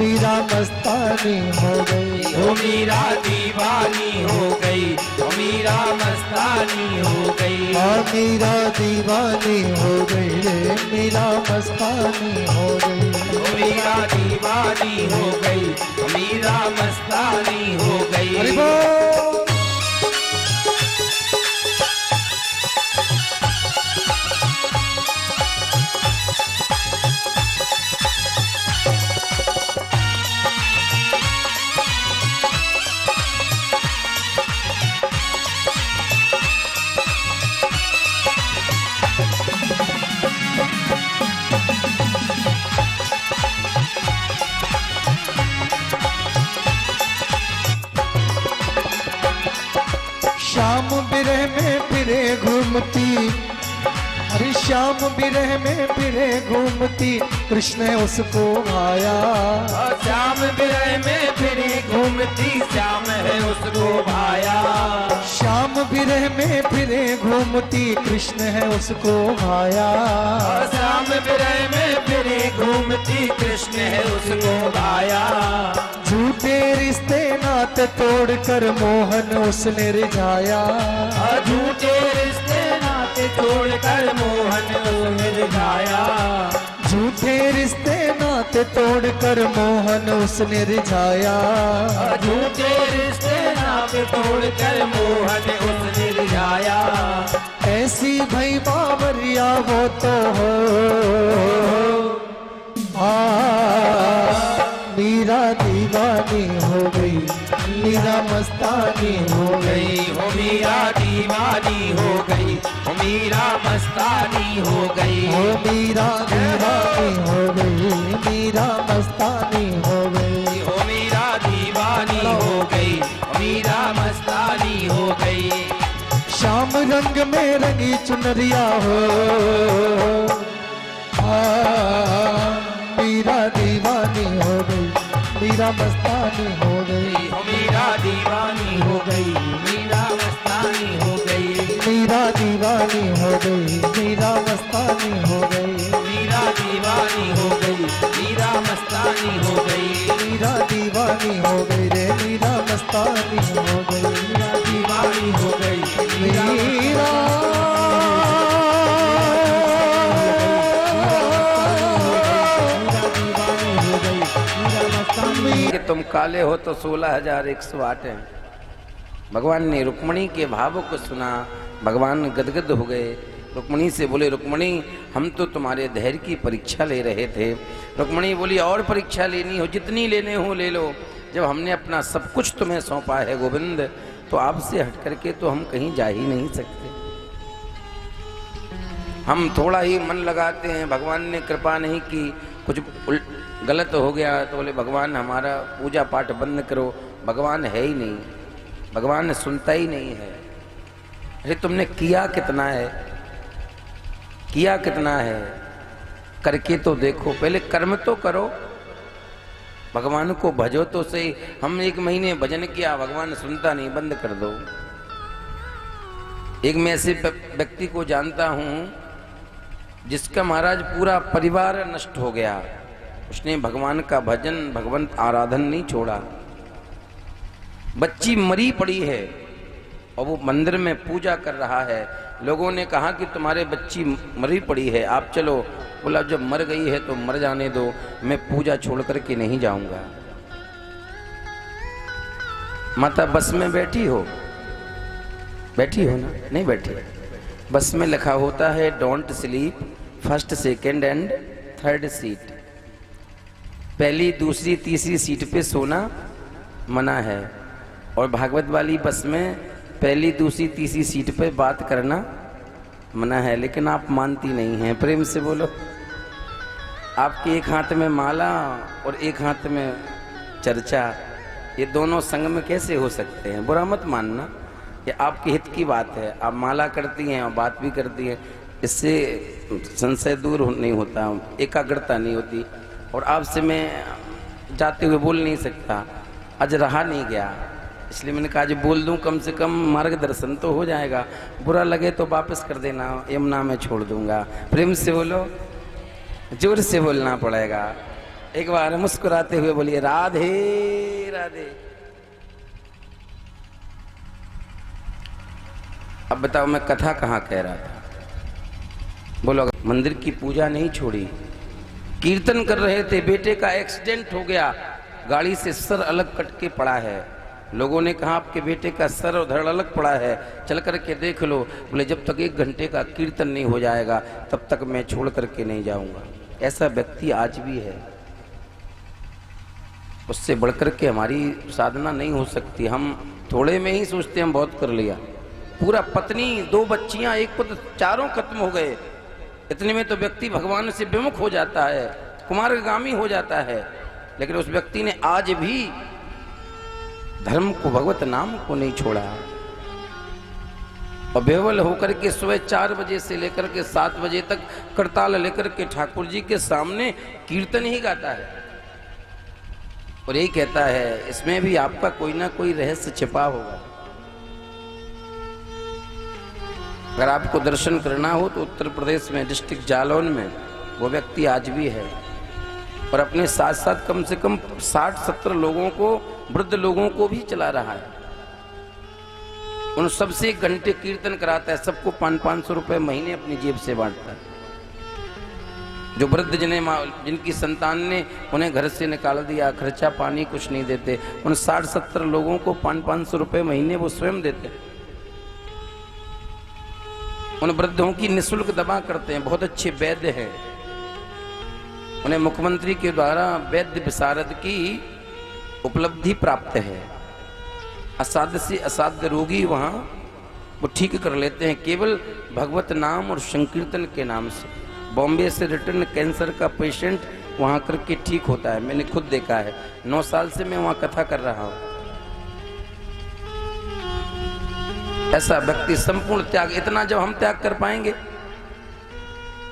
मीरा मस्तानी हो गई। हो मीरा दीवानी हो गई, हो मीरा मस्तानी हो गई। मीरा दीवानी हो गई रे, मीरा मस्तानी हो गई। हो मीरा दीवानी हो गई, हो मीरा मस्तानी हो गई। अरे बोल। फिरे घूमती, अरे श्याम विरह में फिरे घूमती, कृष्ण उसको भाया। श्याम विरह में फिरी घूमती, श्याम है उसको भाया। श्याम विरह में फिरे घूमती, कृष्ण है उसको भाया। श्याम विरह में फिरी घूमती, कृष्ण है उसको भाया। झूठे रिश्ते नाते तोड़कर मोहन उसने रिझाया। झूठे रिश्ते नाते तोड़कर मोहन उसने रिझाया। झूठे रिश्ते नाते तोड़कर मोहन उसने रिझाया। झूठे रिश्ते नाते तोड़कर मोहन उसने रिझाया। ऐसी भई बावरिया वो तो हो, मीरा दीवानी हो गई, मीरा मस्तानी हो गई। हो मीरा दीवानी हो गई, हो मीरा मस्तानी हो गई। हो मीरा दीवानी हो गई, मीरा मस्तानी हो गई। हो मीरा दीवानी हो गई, मीरा मस्तानी हो गई। श्याम रंग में रंगी चुनरिया हो, मीरा दीवानी हो गई, मीरा मस्तानी हो गई। हो मीरा दीवानी हो गई, मीरा मस्तानी हो गई। मीरा दीवानी हो गई, मीरा मस्तानी हो गई। मीरा दीवानी हो गई, मीरा मस्तानी हो गई। मीरा दीवानी हो गई रे, मीरा मस्तानी हो गई। मीरा दीवानी हो गई, मीरा कि तुम काले हो तो 16,108 हैं। भगवान ने रुक्मणी के भाव को सुना, भगवान गदगद हो गए। रुक्मणी से बोले, रुक्मणी हम तो तुम्हारे धैर्य की परीक्षा ले रहे थे। रुक्मणी बोली, और परीक्षा लेनी हो, जितनी लेने हो ले लो। जब हमने अपना सब कुछ तुम्हें सौंपा है गोविंद, तो आपसे हट करके तो हम कहीं जा ही नहीं सकते। हम थोड़ा ही मन लगाते हैं, भगवान ने कृपा नहीं की, कुछ गलत हो गया तो बोले भगवान हमारा पूजा पाठ बंद करो। भगवान है ही नहीं, भगवान सुनता ही नहीं है। अरे तुमने किया कितना है, किया कितना है, करके तो देखो, पहले कर्म तो करो, भगवान को भजो तो सही। हम 1 महीने भजन किया, भगवान सुनता नहीं, बंद कर दो। एक मैं ऐसे व्यक्ति को जानता हूं जिसका महाराज पूरा परिवार नष्ट हो गया। उसने भगवान का भजन, भगवंत आराधन नहीं छोड़ा। बच्ची मरी पड़ी है और वो मंदिर में पूजा कर रहा है। लोगों ने कहा कि तुम्हारे बच्ची मरी पड़ी है, आप चलो। बोला जब मर गई है तो मर जाने दो, मैं पूजा छोड़ करके नहीं जाऊंगा। माता बस में बैठी हो, बैठी हो ना? नहीं बैठी। बस में लिखा होता है don't sleep, first second and third seat. पहली, दूसरी, तीसरी सीट पे सोना मना है। और भागवत वाली बस में पहली, दूसरी, तीसरी सीट पे बात करना मना है। लेकिन आप मानती नहीं हैं। प्रेम से बोलो। आपके एक हाथ में माला और एक हाथ में चर्चा, ये दोनों संग में कैसे हो सकते हैं? बुरा मत मानना, ये आपके हित की बात है। आप माला करती हैं और बात भी करती हैं, इससे संशय दूर नहीं होता, एकाग्रता नहीं होती। और आपसे मैं जाते हुए बोल नहीं सकता, आज रहा नहीं गया, इसलिए मैंने कहा आज बोल दूं, कम से कम मार्गदर्शन तो हो जाएगा। बुरा लगे तो वापस कर देना, यमुना में छोड़ दूंगा। प्रेम से बोलो, जोर से बोलना पड़ेगा। एक बार मुस्कुराते हुए बोलिए राधे राधे। अब बताओ मैं कथा कहाँ कह रहा था? बोलो, मंदिर की पूजा नहीं छोड़ी, कीर्तन कर रहे थे, बेटे का एक्सीडेंट हो गया, गाड़ी से सर अलग कट के पड़ा है। लोगों ने कहा आपके बेटे का सर और धड़ अलग पड़ा है, चल करके देख लो। बोले जब तक 1 घंटे का कीर्तन नहीं हो जाएगा तब तक मैं छोड़ करके नहीं जाऊंगा। ऐसा व्यक्ति आज भी है। उससे बढ़कर के हमारी साधना नहीं हो सकती। हम थोड़े में ही सोचते हम बहुत कर लिया। पूरा पत्नी, 2 बच्चियां, 1 पुत्र, चारों खत्म हो गए। इतने में तो व्यक्ति भगवान से विमुख हो जाता है, कुमार्गामी हो जाता है। लेकिन उस व्यक्ति ने आज भी धर्म को, भगवत नाम को नहीं छोड़ा। और बेवल होकर के सुबह 4 बजे से लेकर के 7 बजे तक करताल लेकर के ठाकुर जी के सामने कीर्तन ही गाता है और यही कहता है इसमें भी आपका कोई ना कोई रहस्य छिपा होगा। अगर आपको दर्शन करना हो तो उत्तर प्रदेश में डिस्ट्रिक्ट जालौन में वो व्यक्ति आज भी है और अपने साथ साथ कम से कम 60-70 लोगों को, वृद्ध लोगों को भी चला रहा है। उन सबसे 1 घंटे कीर्तन कराता है, सबको 500-500 रुपए महीने अपनी जेब से बांटता है। जो वृद्ध जिनकी संतान ने उन्हें घर से निकाल दिया, खर्चा पानी कुछ नहीं देते, उन 60-70 लोगों को 500-500 रुपए महीने वो स्वयं देते हैं। उन वृद्धों की निःशुल्क दवा करते हैं, बहुत अच्छे वैद्य हैं। उन्हें मुख्यमंत्री के द्वारा वैद्य विशारद की उपलब्धि प्राप्त है। असाध्य से असाध्य रोगी वहाँ वो ठीक कर लेते हैं केवल भगवत नाम और संकीर्तन के नाम से। बॉम्बे से रिटर्न कैंसर का पेशेंट वहाँ करके ठीक होता है, मैंने खुद देखा है। 9 साल से मैं वहाँ कथा कर रहा हूँ। ऐसा व्यक्ति संपूर्ण त्याग, इतना जब हम त्याग कर पाएंगे,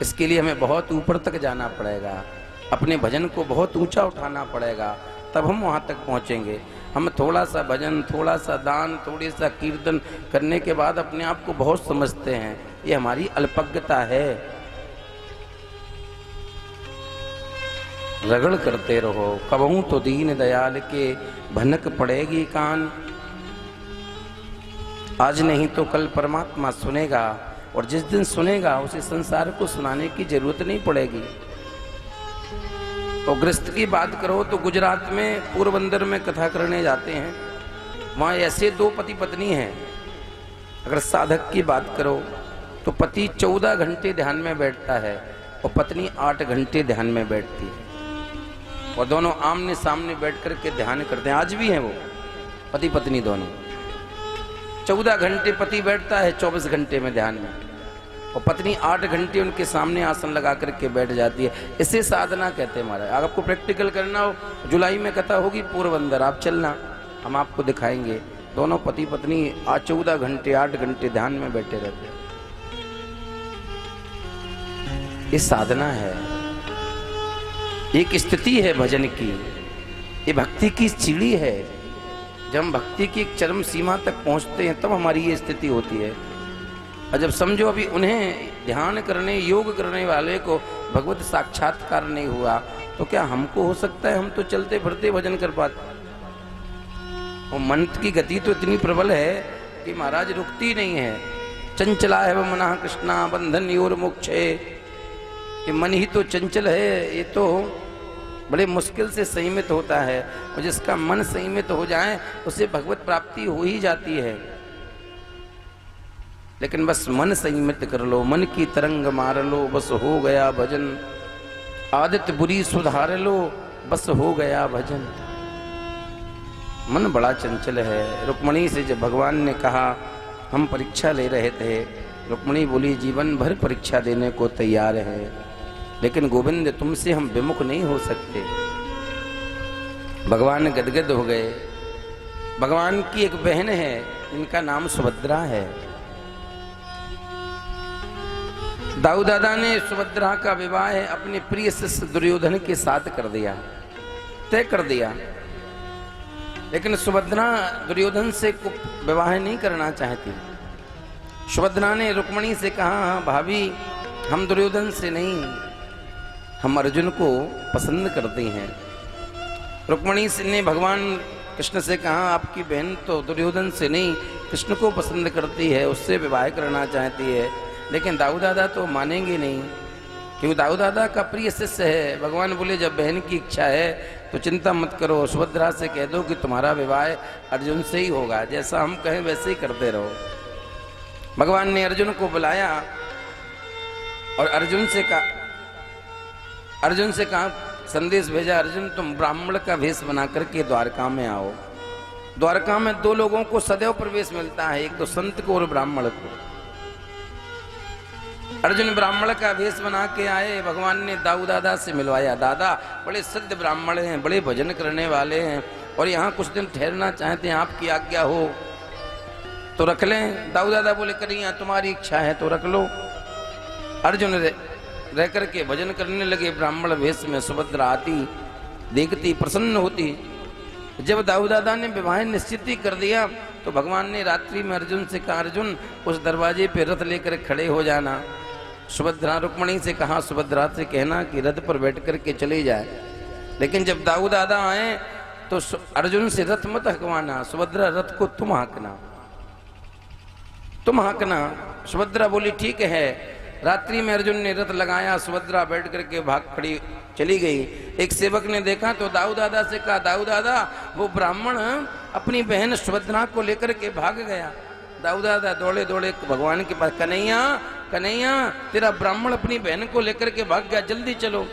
इसके लिए हमें बहुत ऊपर तक जाना पड़ेगा, अपने भजन को बहुत ऊंचा उठाना पड़ेगा, तब हम वहां तक पहुंचेंगे। हम थोड़ा सा भजन, थोड़ा सा दान, थोड़ी सा कीर्तन करने के बाद अपने आप को बहुत समझते हैं, ये हमारी अल्पज्ञता है। रगड़ करते रहो, कबहू तो दीन दयाल के भनक पड़ेगी कान। आज नहीं तो कल परमात्मा सुनेगा और जिस दिन सुनेगा उसे संसार को सुनाने की जरूरत नहीं पड़ेगी। तो गृहस्थ की बात करो तो गुजरात में पोरबंदर में कथा करने जाते हैं, वहाँ ऐसे 2 पति पत्नी हैं। अगर साधक की बात करो तो पति 14 घंटे ध्यान में बैठता है और पत्नी 8 घंटे ध्यान में बैठती है और दोनों आमने सामने बैठ कर के ध्यान करते हैं। आज भी हैं वो पति पत्नी दोनों। 14 घंटे पति बैठता है 24 घंटे में ध्यान में और पत्नी 8 घंटे उनके सामने आसन लगा करके बैठ जाती है। इसे साधना कहते हैं महाराज। अगर आपको प्रैक्टिकल करना हो, जुलाई में कथा होगी पोरबंदर, आप चलना, हम आपको दिखाएंगे। दोनों पति पत्नी 14 घंटे 8 घंटे ध्यान में बैठे रहते हैं। ये साधना है, एक स्थिति है भजन की, ये भक्ति की सीढ़ी है। जब हम भक्ति की एक चरम सीमा तक पहुंचते हैं तब हमारी ये स्थिति होती है। और जब समझो अभी उन्हें ध्यान करने, योग करने वाले को भगवत साक्षात्कार नहीं हुआ तो क्या हमको हो सकता है? हम तो चलते फिरते भजन कर पाते। और मन की गति तो इतनी प्रबल है कि महाराज रुकती नहीं है। चंचला है वह मना कृष्णा बंधन योर मोक्षे। ये मन ही तो चंचल है, ये तो बड़े मुश्किल से संयमित होता है और जिसका मन संयमित हो जाए उसे भगवत प्राप्ति हो ही जाती है। लेकिन बस मन संयमित कर लो, मन की तरंग मार लो, बस हो गया भजन। आदत बुरी सुधार लो, बस हो गया भजन। मन बड़ा चंचल है। रुक्मणी से जब भगवान ने कहा, हम परीक्षा ले रहे थे, रुक्मणी बोली जीवन भर परीक्षा देने को तैयार है, लेकिन गोविंद तुमसे हम विमुख नहीं हो सकते। भगवान गदगद हो गए। भगवान की एक बहन है जिनका नाम सुभद्रा है। दाऊ दादा ने सुभद्रा का विवाह अपने प्रिय शिष्य दुर्योधन के साथ कर दिया, तय कर दिया। लेकिन सुभद्रा दुर्योधन से विवाह नहीं करना चाहती। सुभद्रा ने रुक्मणी से कहा, भाभी हम दुर्योधन से नहीं, हम अर्जुन को पसंद करते हैं। रुक्मणी ने भगवान कृष्ण से कहा, आपकी बहन तो दुर्योधन से नहीं कृष्ण को पसंद करती है, उससे विवाह करना चाहती है। लेकिन दाऊ दादा तो मानेंगे नहीं, क्योंकि दाऊ दादा का प्रिय शिष्य है। भगवान बोले जब बहन की इच्छा है तो चिंता मत करो, सुभद्रा से कह दो कि तुम्हारा विवाह अर्जुन से ही होगा, जैसा हम कहें वैसे ही करते रहो। भगवान ने अर्जुन को बुलाया और अर्जुन से कहा, संदेश भेजा, अर्जुन तुम ब्राह्मण का वेश बना करके द्वारका में आओ। द्वारका में 2 लोगों को सदैव प्रवेश मिलता है, एक तो संत को और ब्राह्मण को। अर्जुन ब्राह्मण का वेश बना के आए। भगवान ने दाऊ दादा से मिलवाया। दादा बड़े सिद्ध ब्राह्मण हैं, बड़े भजन करने वाले हैं और यहाँ कुछ दिन ठहरना चाहते हैं, आपकी आज्ञा हो। तो रख लें। दाऊ दादा बोले कन्हैया तुम्हारी इच्छा है तो रख लो। अर्जुन रह करके भजन करने लगे। ब्राह्मण वेश में सुभद्रा आती, देखती, प्रसन्न होती। जब दाऊ दादा ने विवाह निश्चित ही कर दिया तो भगवान ने रात्रि में अर्जुन से कहा, अर्जुन उस दरवाजे पे रथ लेकर खड़े हो जाना। सुभद्रा रुक्मणी से कहा, सुभद्रा से कहना कि रथ पर बैठ करके चले जाए। लेकिन जब दाऊ दादा आए तो अर्जुन से रथ मत हकवाना, सुभद्रा रथ को तुम हाँकना, तुम हाँकना। सुभद्रा बोली ठीक है। रात्रि में अर्जुन ने रथ लगाया, सुभद्रा बैठ करके भाग खड़ी चली गई। एक सेवक ने देखा तो दाऊ दादा से कहा, दाऊ दादा वो ब्राह्मण अपनी बहन सुभद्रा को लेकर के भाग गया। दाऊ दादा दौड़े दौड़े भगवान के पास, कन्हैया कन्हैया तेरा ब्राह्मण अपनी बहन को लेकर के भाग गया, जल्दी चलो।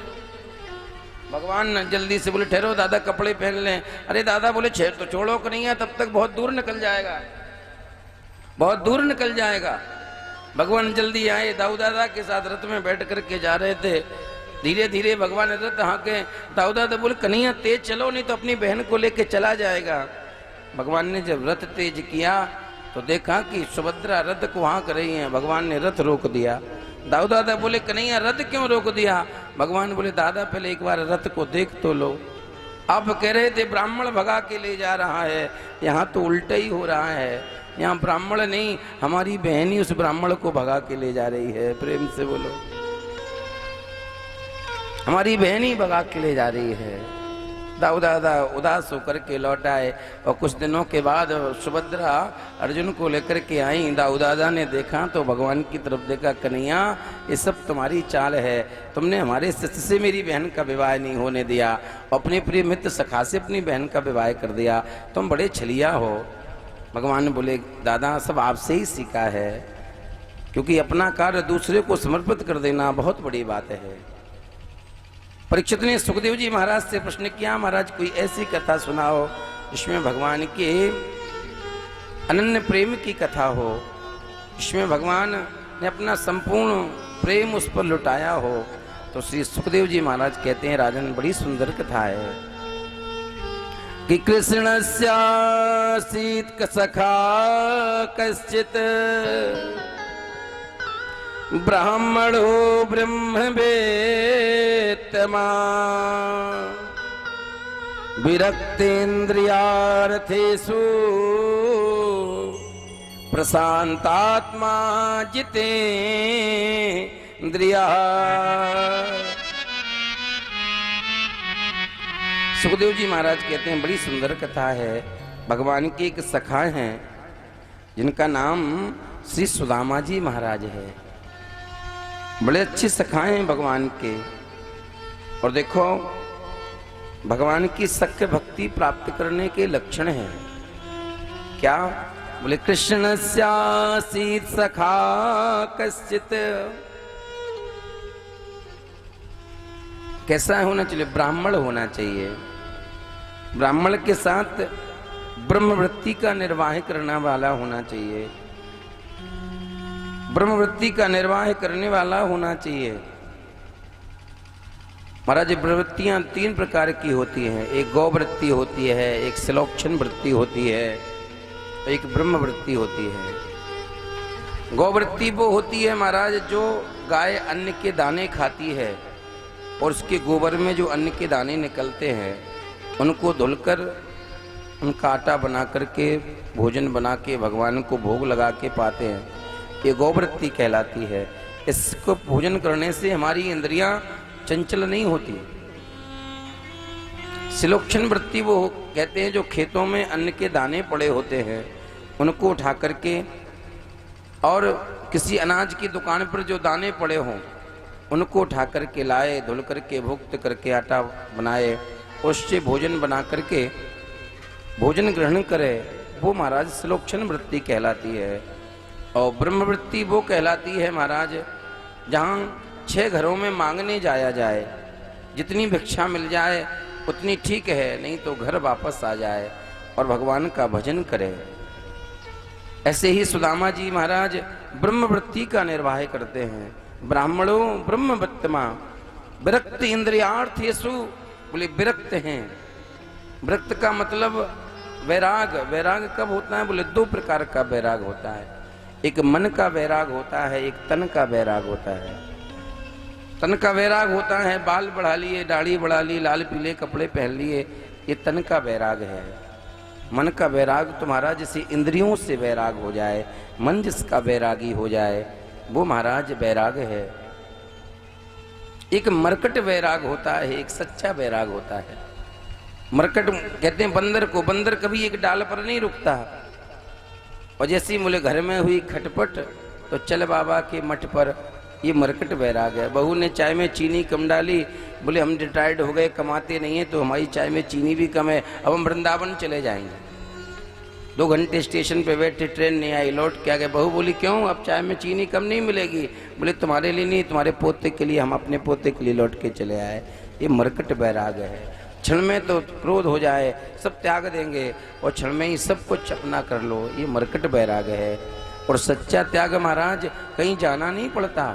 भगवान जल्दी से बोले ठहरो दादा कपड़े पहन लें। अरे दादा बोले तो छोड़ो कन्हैया, तब तक बहुत दूर निकल जाएगा, बहुत दूर निकल जाएगा। भगवान जल्दी आए, दाऊ दादा के साथ रथ में बैठ करके जा रहे थे। धीरे धीरे भगवान रथ हाँके। दाऊ दादा बोले कन्हैया तेज चलो नहीं तो अपनी बहन को लेके चला जाएगा। भगवान ने जब रथ तेज किया तो देखा कि सुभद्रा रथ को हाँक रही है। भगवान ने रथ रोक दिया। दाऊ दादा बोले कन्हैया रथ क्यों रोक दिया? भगवान बोले दादा पहले एक बार रथ को देख तो लो। आप कह रहे थे ब्राह्मण भगा के ले जा रहा है, यहाँ तो उल्टा ही हो रहा है। यहाँ ब्राह्मण नहीं, हमारी बहन ही उस ब्राह्मण को भगा के ले जा रही है। प्रेम से बोलो, हमारी बहन ही भगा के ले जा रही है। दाऊ दादा उदास होकर के लौट आए और कुछ दिनों के बाद सुभद्रा अर्जुन को लेकर के आई। दाऊ दादा ने देखा तो भगवान की तरफ देखा, कन्हैया ये सब तुम्हारी चाल है, तुमने हमारे शिष्य से मेरी बहन का विवाह नहीं होने दिया, अपने प्रिय मित्र सखा से अपनी बहन का विवाह कर दिया, तुम बड़े छलिया हो। भगवान बोले दादा सब आपसे ही सीखा है, क्योंकि अपना कार्य दूसरे को समर्पित कर देना बहुत बड़ी बात है। परीक्षित ने सुखदेव जी महाराज से प्रश्न किया, महाराज कोई ऐसी कथा सुनाओ जिसमें भगवान के अनन्य प्रेम की कथा हो, जिसमें भगवान ने अपना संपूर्ण प्रेम उस पर लुटाया हो। तो श्री सुखदेव जी महाराज कहते हैं, राजन बड़ी सुंदर कथा है कि कृष्णस्यासीत् सखा कश्चित् ब्राह्मणो ब्रह्मवेत्तमा विरक्तेन्द्रियार्थेषु प्रशान्तात्मा जितेन्द्रियः। सुखदेव जी महाराज कहते हैं बड़ी सुंदर कथा है। भगवान के एक सखा हैं जिनका नाम श्री सुदामा जी महाराज है। बड़े अच्छे सखाए हैं भगवान के। और देखो भगवान की सख्य भक्ति प्राप्त करने के लक्षण हैं क्या? बोले कृष्णस्यासीत् सखा कश्चित्। कैसा होना चाहिए? ब्राह्मण होना चाहिए। ब्राह्मण के साथ ब्रह्मवृत्ति का निर्वाह करने वाला होना चाहिए, ब्रह्मवृत्ति का निर्वाह करने वाला होना चाहिए। महाराज प्रवृत्तियां तीन प्रकार की होती हैं, एक गौवृत्ति होती है, एक सिलोक्षण वृत्ति होती है, एक ब्रह्मवृत्ति होती है। गौवृत्ति वो होती है महाराज जो गाय अन्न के दाने खाती है और उसके गोबर में जो अन्न के दाने निकलते हैं उनको धुलकर उनका आटा बना करके भोजन बना के भगवान को भोग लगा के पाते हैं, ये गौवृत्ति कहलाती है। इसको भोजन करने से हमारी इंद्रियां चंचल नहीं होती। सिलोक्षण वृत्ति वो कहते हैं जो खेतों में अन्न के दाने पड़े होते हैं उनको उठा करके और किसी अनाज की दुकान पर जो दाने पड़े हों उनको उठा करके लाए, धुल करके भुक्त करके आटा बनाए, उससे भोजन बना करके भोजन ग्रहण करे, वो महाराज सिलोक्षण वृत्ति कहलाती है। और ब्रह्मवृत्ति वो कहलाती है महाराज जहाँ 6 घरों में मांगने जाया जाए, जितनी भिक्षा मिल जाए उतनी ठीक है, नहीं तो घर वापस आ जाए और भगवान का भजन करे। ऐसे ही सुदामा जी महाराज ब्रह्मवृत्ति का निर्वाह करते हैं। ब्राह्मणों ब्रह्मवृत्तमा विरक्त इंद्रियार्थेषु, बोले विरक्त हैं। विरक्त का मतलब वैराग, वैराग कब होता है? बोले 2 प्रकार का वैराग होता है। एक मन का वैराग होता है, एक तन का वैराग होता है। तन का वैराग होता है, बाल बढ़ा लिए, दाढ़ी बढ़ा ली, लाल पीले कपड़े पहन लिए, ये तन का वैराग है। मन का वैराग तुम्हारा जैसे इंद्रियों से वैराग हो जाए, मन जिसका वैरागी हो जाए, वो महाराज वैराग है। एक मरकट वैराग होता है, एक सच्चा वैराग होता है। मरकट कहते हैं बंदर को, बंदर कभी एक डाल पर नहीं रुकता। और जैसे बोले घर में हुई खटपट तो चल बाबा के मठ पर, ये मरकट वैराग है। बहू ने चाय में चीनी कम डाली, बोले हम रिटायर्ड हो गए, कमाते नहीं है, तो हमारी चाय में चीनी भी कम है, अब हम वृंदावन चले जाएंगे। 2 घंटे स्टेशन पे बैठे, ट्रेन नहीं आई, लौट के आ गए। बहू बोली क्यों, अब चाय में चीनी कम नहीं मिलेगी? बोले तुम्हारे लिए नहीं, तुम्हारे पोते के लिए, हम अपने पोते के लिए लौट के चले आए। ये मरकट वैराग है। क्षण में तो क्रोध हो जाए, सब त्याग देंगे, और क्षण में ही सब कुछ अपना कर लो, ये मरकट वैराग है। और सच्चा त्याग महाराज कहीं जाना नहीं पड़ता,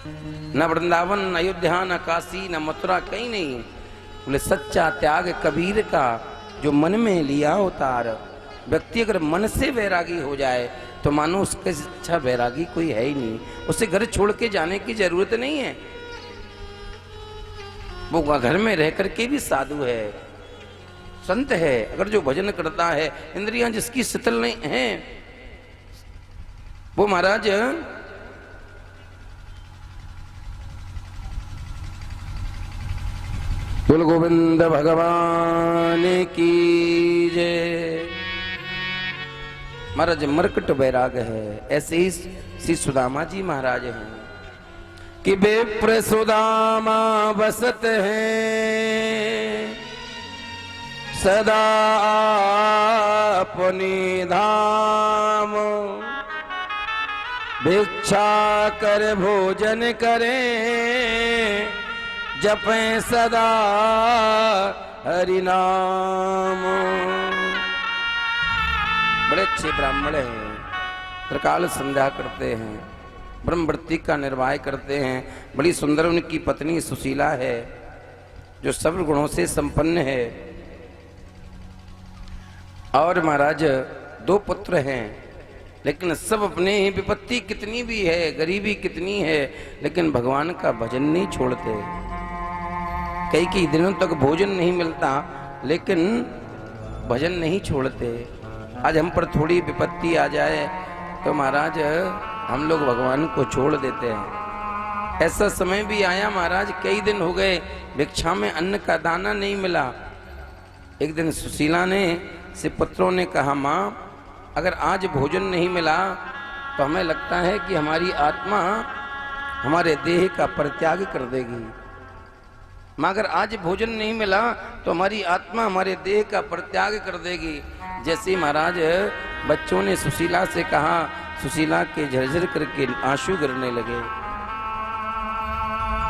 न वृंदावन, न अयोध्या, न काशी, न मथुरा, कहीं नहीं। बोले सच्चा त्याग कबीर का जो मन में लिया उतार। व्यक्ति अगर मन से वैरागी हो जाए तो मानो उसके अच्छा वैरागी कोई है ही नहीं, उसे घर छोड़ के जाने की जरूरत नहीं है। वो घर में रह करके भी साधु है, संत है। अगर जो भजन करता है, इंद्रियां जिसकी शिथिल नहीं है, वो महाराज बोल गोविंद भगवान की जय। महाराज मरकट वैराग है। ऐसे ही श्री सुदामा जी महाराज हैं कि विप्र सुदामा बसत हैं सदा अपनी धाम, भिक्षा कर भोजन करें, जपें सदा हरि नाम। बड़े अच्छे ब्राह्मण हैं, त्रिकाल संध्या करते हैं, ब्रह्मवृत्ति का निर्वाह करते हैं। बड़ी सुंदर उनकी पत्नी सुशीला है, जो सर्व गुणों से संपन्न है। और महाराज 2 पुत्र हैं, लेकिन सब अपने ही विपत्ति कितनी भी है, गरीबी कितनी है, लेकिन भगवान का भजन नहीं छोड़ते। कई दिनों तक भोजन नहीं मिलता, लेकिन भजन नहीं छोड़ते। आज हम पर थोड़ी विपत्ति आ जाए तो महाराज हम लोग भगवान को छोड़ देते हैं। ऐसा समय भी आया महाराज, कई दिन हो गए भिक्षा में अन्न का दाना नहीं मिला। एक दिन सुशीला ने से पुत्रों ने कहा, माँ अगर आज भोजन नहीं मिला तो हमें लगता है कि हमारी आत्मा हमारे देह का परित्याग कर देगी। माँ अगर आज भोजन नहीं मिला तो हमारी आत्मा हमारे देह का परित्याग कर देगी। जैसे महाराज बच्चों ने सुशीला से कहा, सुशीला के झरझर करके आंसू गिरने लगे।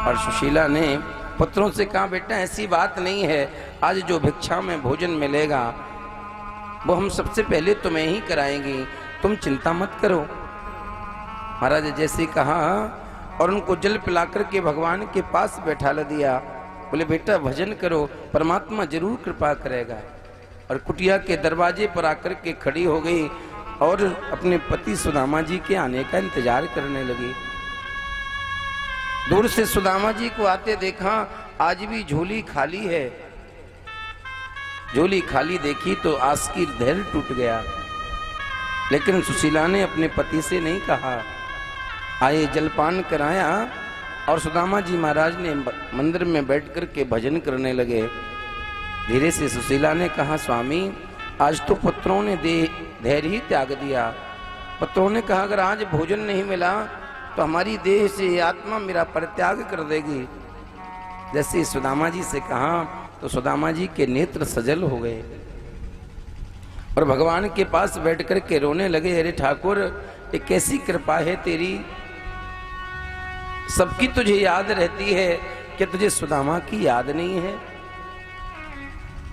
और सुशीला ने पुत्रों से कहा, बेटा ऐसी बात नहीं है, आज जो भिक्षा में भोजन मिलेगा वो हम सबसे पहले तुम्हें ही कराएंगे, तुम चिंता मत करो। महाराज जैसे कहा और उनको जल पिला करके भगवान के पास बैठा दिया। बोले बेटा भजन करो, परमात्मा जरूर कृपा करेगा। और कुटिया के दरवाजे पर आकर के खड़ी हो गई और अपने पति सुदामा जी के आने का इंतजार करने लगी। दूर से सुदामा जी को आते देखा, आज भी झोली खाली है। झोली खाली देखी तो आस की धैर्य टूट गया। लेकिन सुशीला ने अपने पति से नहीं कहा, आए जलपान कराया और सुदामा जी महाराज ने मंदिर में बैठ कर के भजन करने लगे। धीरे से सुशीला ने कहा, स्वामी आज तो पुत्रों ने धैर्य ही त्याग दिया। पुत्रों ने कहा अगर आज भोजन नहीं मिला तो हमारी देह से आत्मा मेरा परित्याग कर देगी। जैसे सुदामा जी से कहा तो सुदामा जी के नेत्र सजल हो गए और भगवान के पास बैठ कर के रोने लगे, अरे ठाकुर ये कैसी कृपा है तेरी, सबकी तुझे याद रहती है, क्या तुझे सुदामा की याद नहीं है?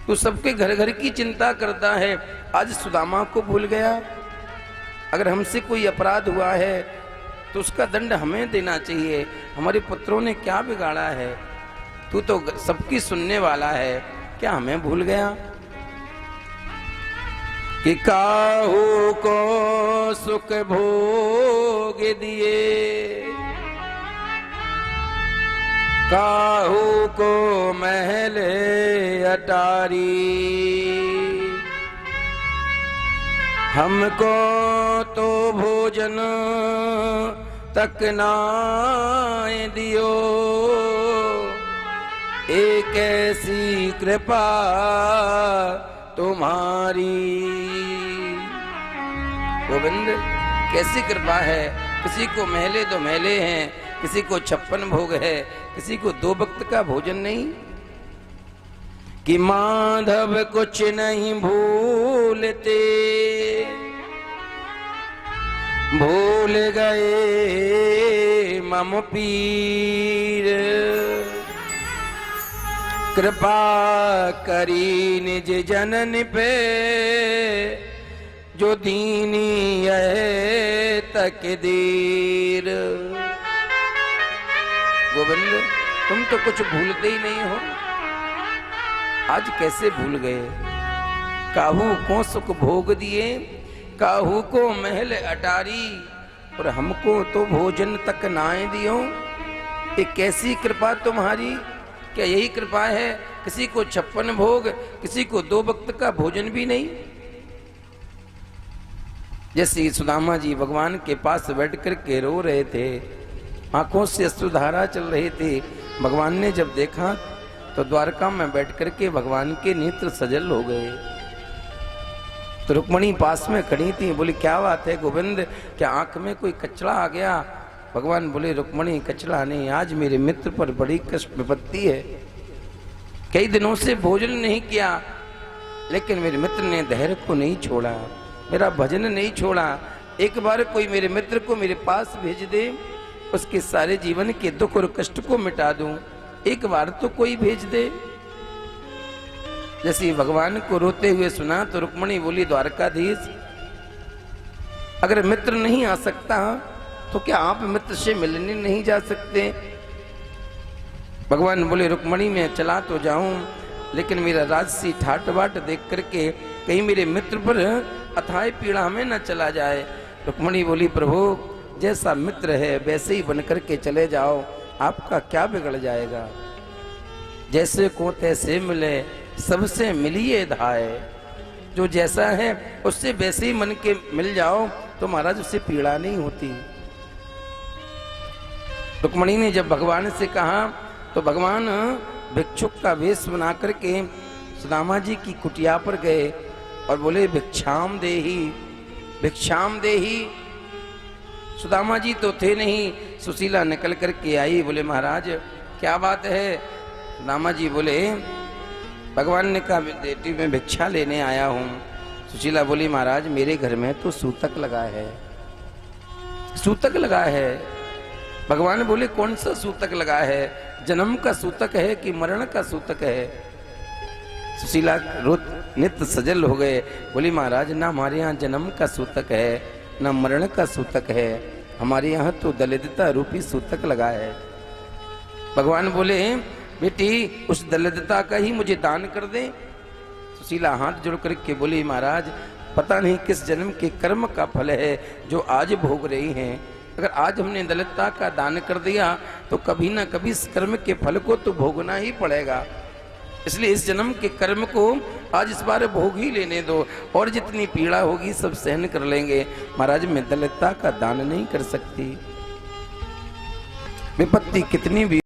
तू सबके घर घर की चिंता करता है, आज सुदामा को भूल गया। अगर हमसे कोई अपराध हुआ है तो उसका दंड हमें देना चाहिए। हमारे पुत्रों ने क्या बिगाड़ा है? तू तो सबकी सुनने वाला है, क्या हमें भूल गया? कि काहू को सुख भोग दिए, काहू को महल अटारी, हमको तो भोजन तक नाय दियो, एक ऐसी कृपा तुम्हारी। गोविंद कैसी कृपा है, किसी को महले दो महले हैं, किसी को 56 भोग है, किसी को 2 वक्त का भोजन नहीं। कि माधव कुछ नहीं भूलते, भूल गए मम पीर, कृपा करी निज जनन पे, जो दीनी है तकदीर। गोविंद तुम तो कुछ भूलते ही नहीं हो, आज कैसे भूल गए। काहू को सुख भोग दिए, काहू को महल अटारी, और हमको तो भोजन तक नाए दियो। ये कैसी कृपा तुम्हारी, क्या यही कृपा है? किसी को 56 भोग, किसी को 2 वक्त का भोजन भी नहीं। जैसे सुदामा जी भगवान के पास बैठ कर के रो रहे थे, आंखों से अश्रुधारा चल रही थी। भगवान ने जब देखा तो द्वारका में बैठ कर के भगवान के नेत्र सजल हो गए। तो रुक्मणी पास में खड़ी थी, बोली क्या बात है गोविंद, क्या आंख में कोई कचरा आ गया? भगवान बोले रुक्मणी कचरा नहीं, आज मेरे मित्र पर बड़ी कष्ट विपत्ति है। कई दिनों से भोजन नहीं किया, लेकिन मेरे मित्र ने धैर्य को नहीं छोड़ा, मेरा भजन नहीं छोड़ा। एक बार कोई मेरे मित्र को मेरे पास भेज दे, उसके सारे जीवन के दुख और कष्ट को मिटा दूं। एक बार तो कोई भेज दे। जैसे भगवान को रोते हुए सुना तो रुक्मणी बोली द्वारकाधीश, अगर मित्र नहीं आ सकता तो क्या आप मित्र से मिलने नहीं जा सकते? भगवान बोले रुक्मणी मैं चला तो जाऊं, लेकिन मेरा राजसी ठाट बाट देख करके कहीं मेरे मित्र पर अथाह पीड़ा में न चला जाए। रुक्मणी बोली प्रभु जैसा मित्र है वैसे ही बन करके चले जाओ, आपका क्या बिगड़ जाएगा। जैसे को तैसे मिले सबसे मिलिए धाए, जो जैसा है उससे वैसे ही मन के मिल जाओ तो महाराज उससे पीड़ा नहीं होती। रुक्मणी ने जब भगवान से कहा तो भगवान भिक्षुक का वेश बना करके सुदामा जी की कुटिया पर गए और बोले भिक्षाम देही, भिक्षाम देही। सुदामा जी तो थे नहीं, सुशीला निकल करके आई, बोले महाराज क्या बात है? सुदामा जी बोले भगवान ने कहा बेटी मैं भिक्षा लेने आया हूँ। सुशीला बोली महाराज मेरे घर में तो सूतक लगा है, सूतक लगा है। भगवान बोले कौन सा सूतक लगा है, जन्म का सूतक है कि मरण का सूतक है? सुशीला रोत नित्य सजल हो गए, बोली महाराज ना हमारे यहाँ जन्म का सूतक है ना मरण का सूतक है, हमारे यहाँ तो दलितता रूपी सूतक लगा है। भगवान बोले बेटी उस दलितता का ही मुझे दान कर दे। सुशीला हाथ जोड़ करके बोली महाराज पता नहीं किस जन्म के कर्म का फल है जो आज भोग रही हैं। अगर आज हमने दलितता का दान कर दिया तो कभी ना कभी इस कर्म के फल को तो भोगना ही पड़ेगा, इसलिए इस जन्म के कर्म को आज इस बार भोग ही लेने दो, और जितनी पीड़ा होगी सब सहन कर लेंगे। महाराज मैं दलितता का दान नहीं कर सकती, विपत्ति कितनी भी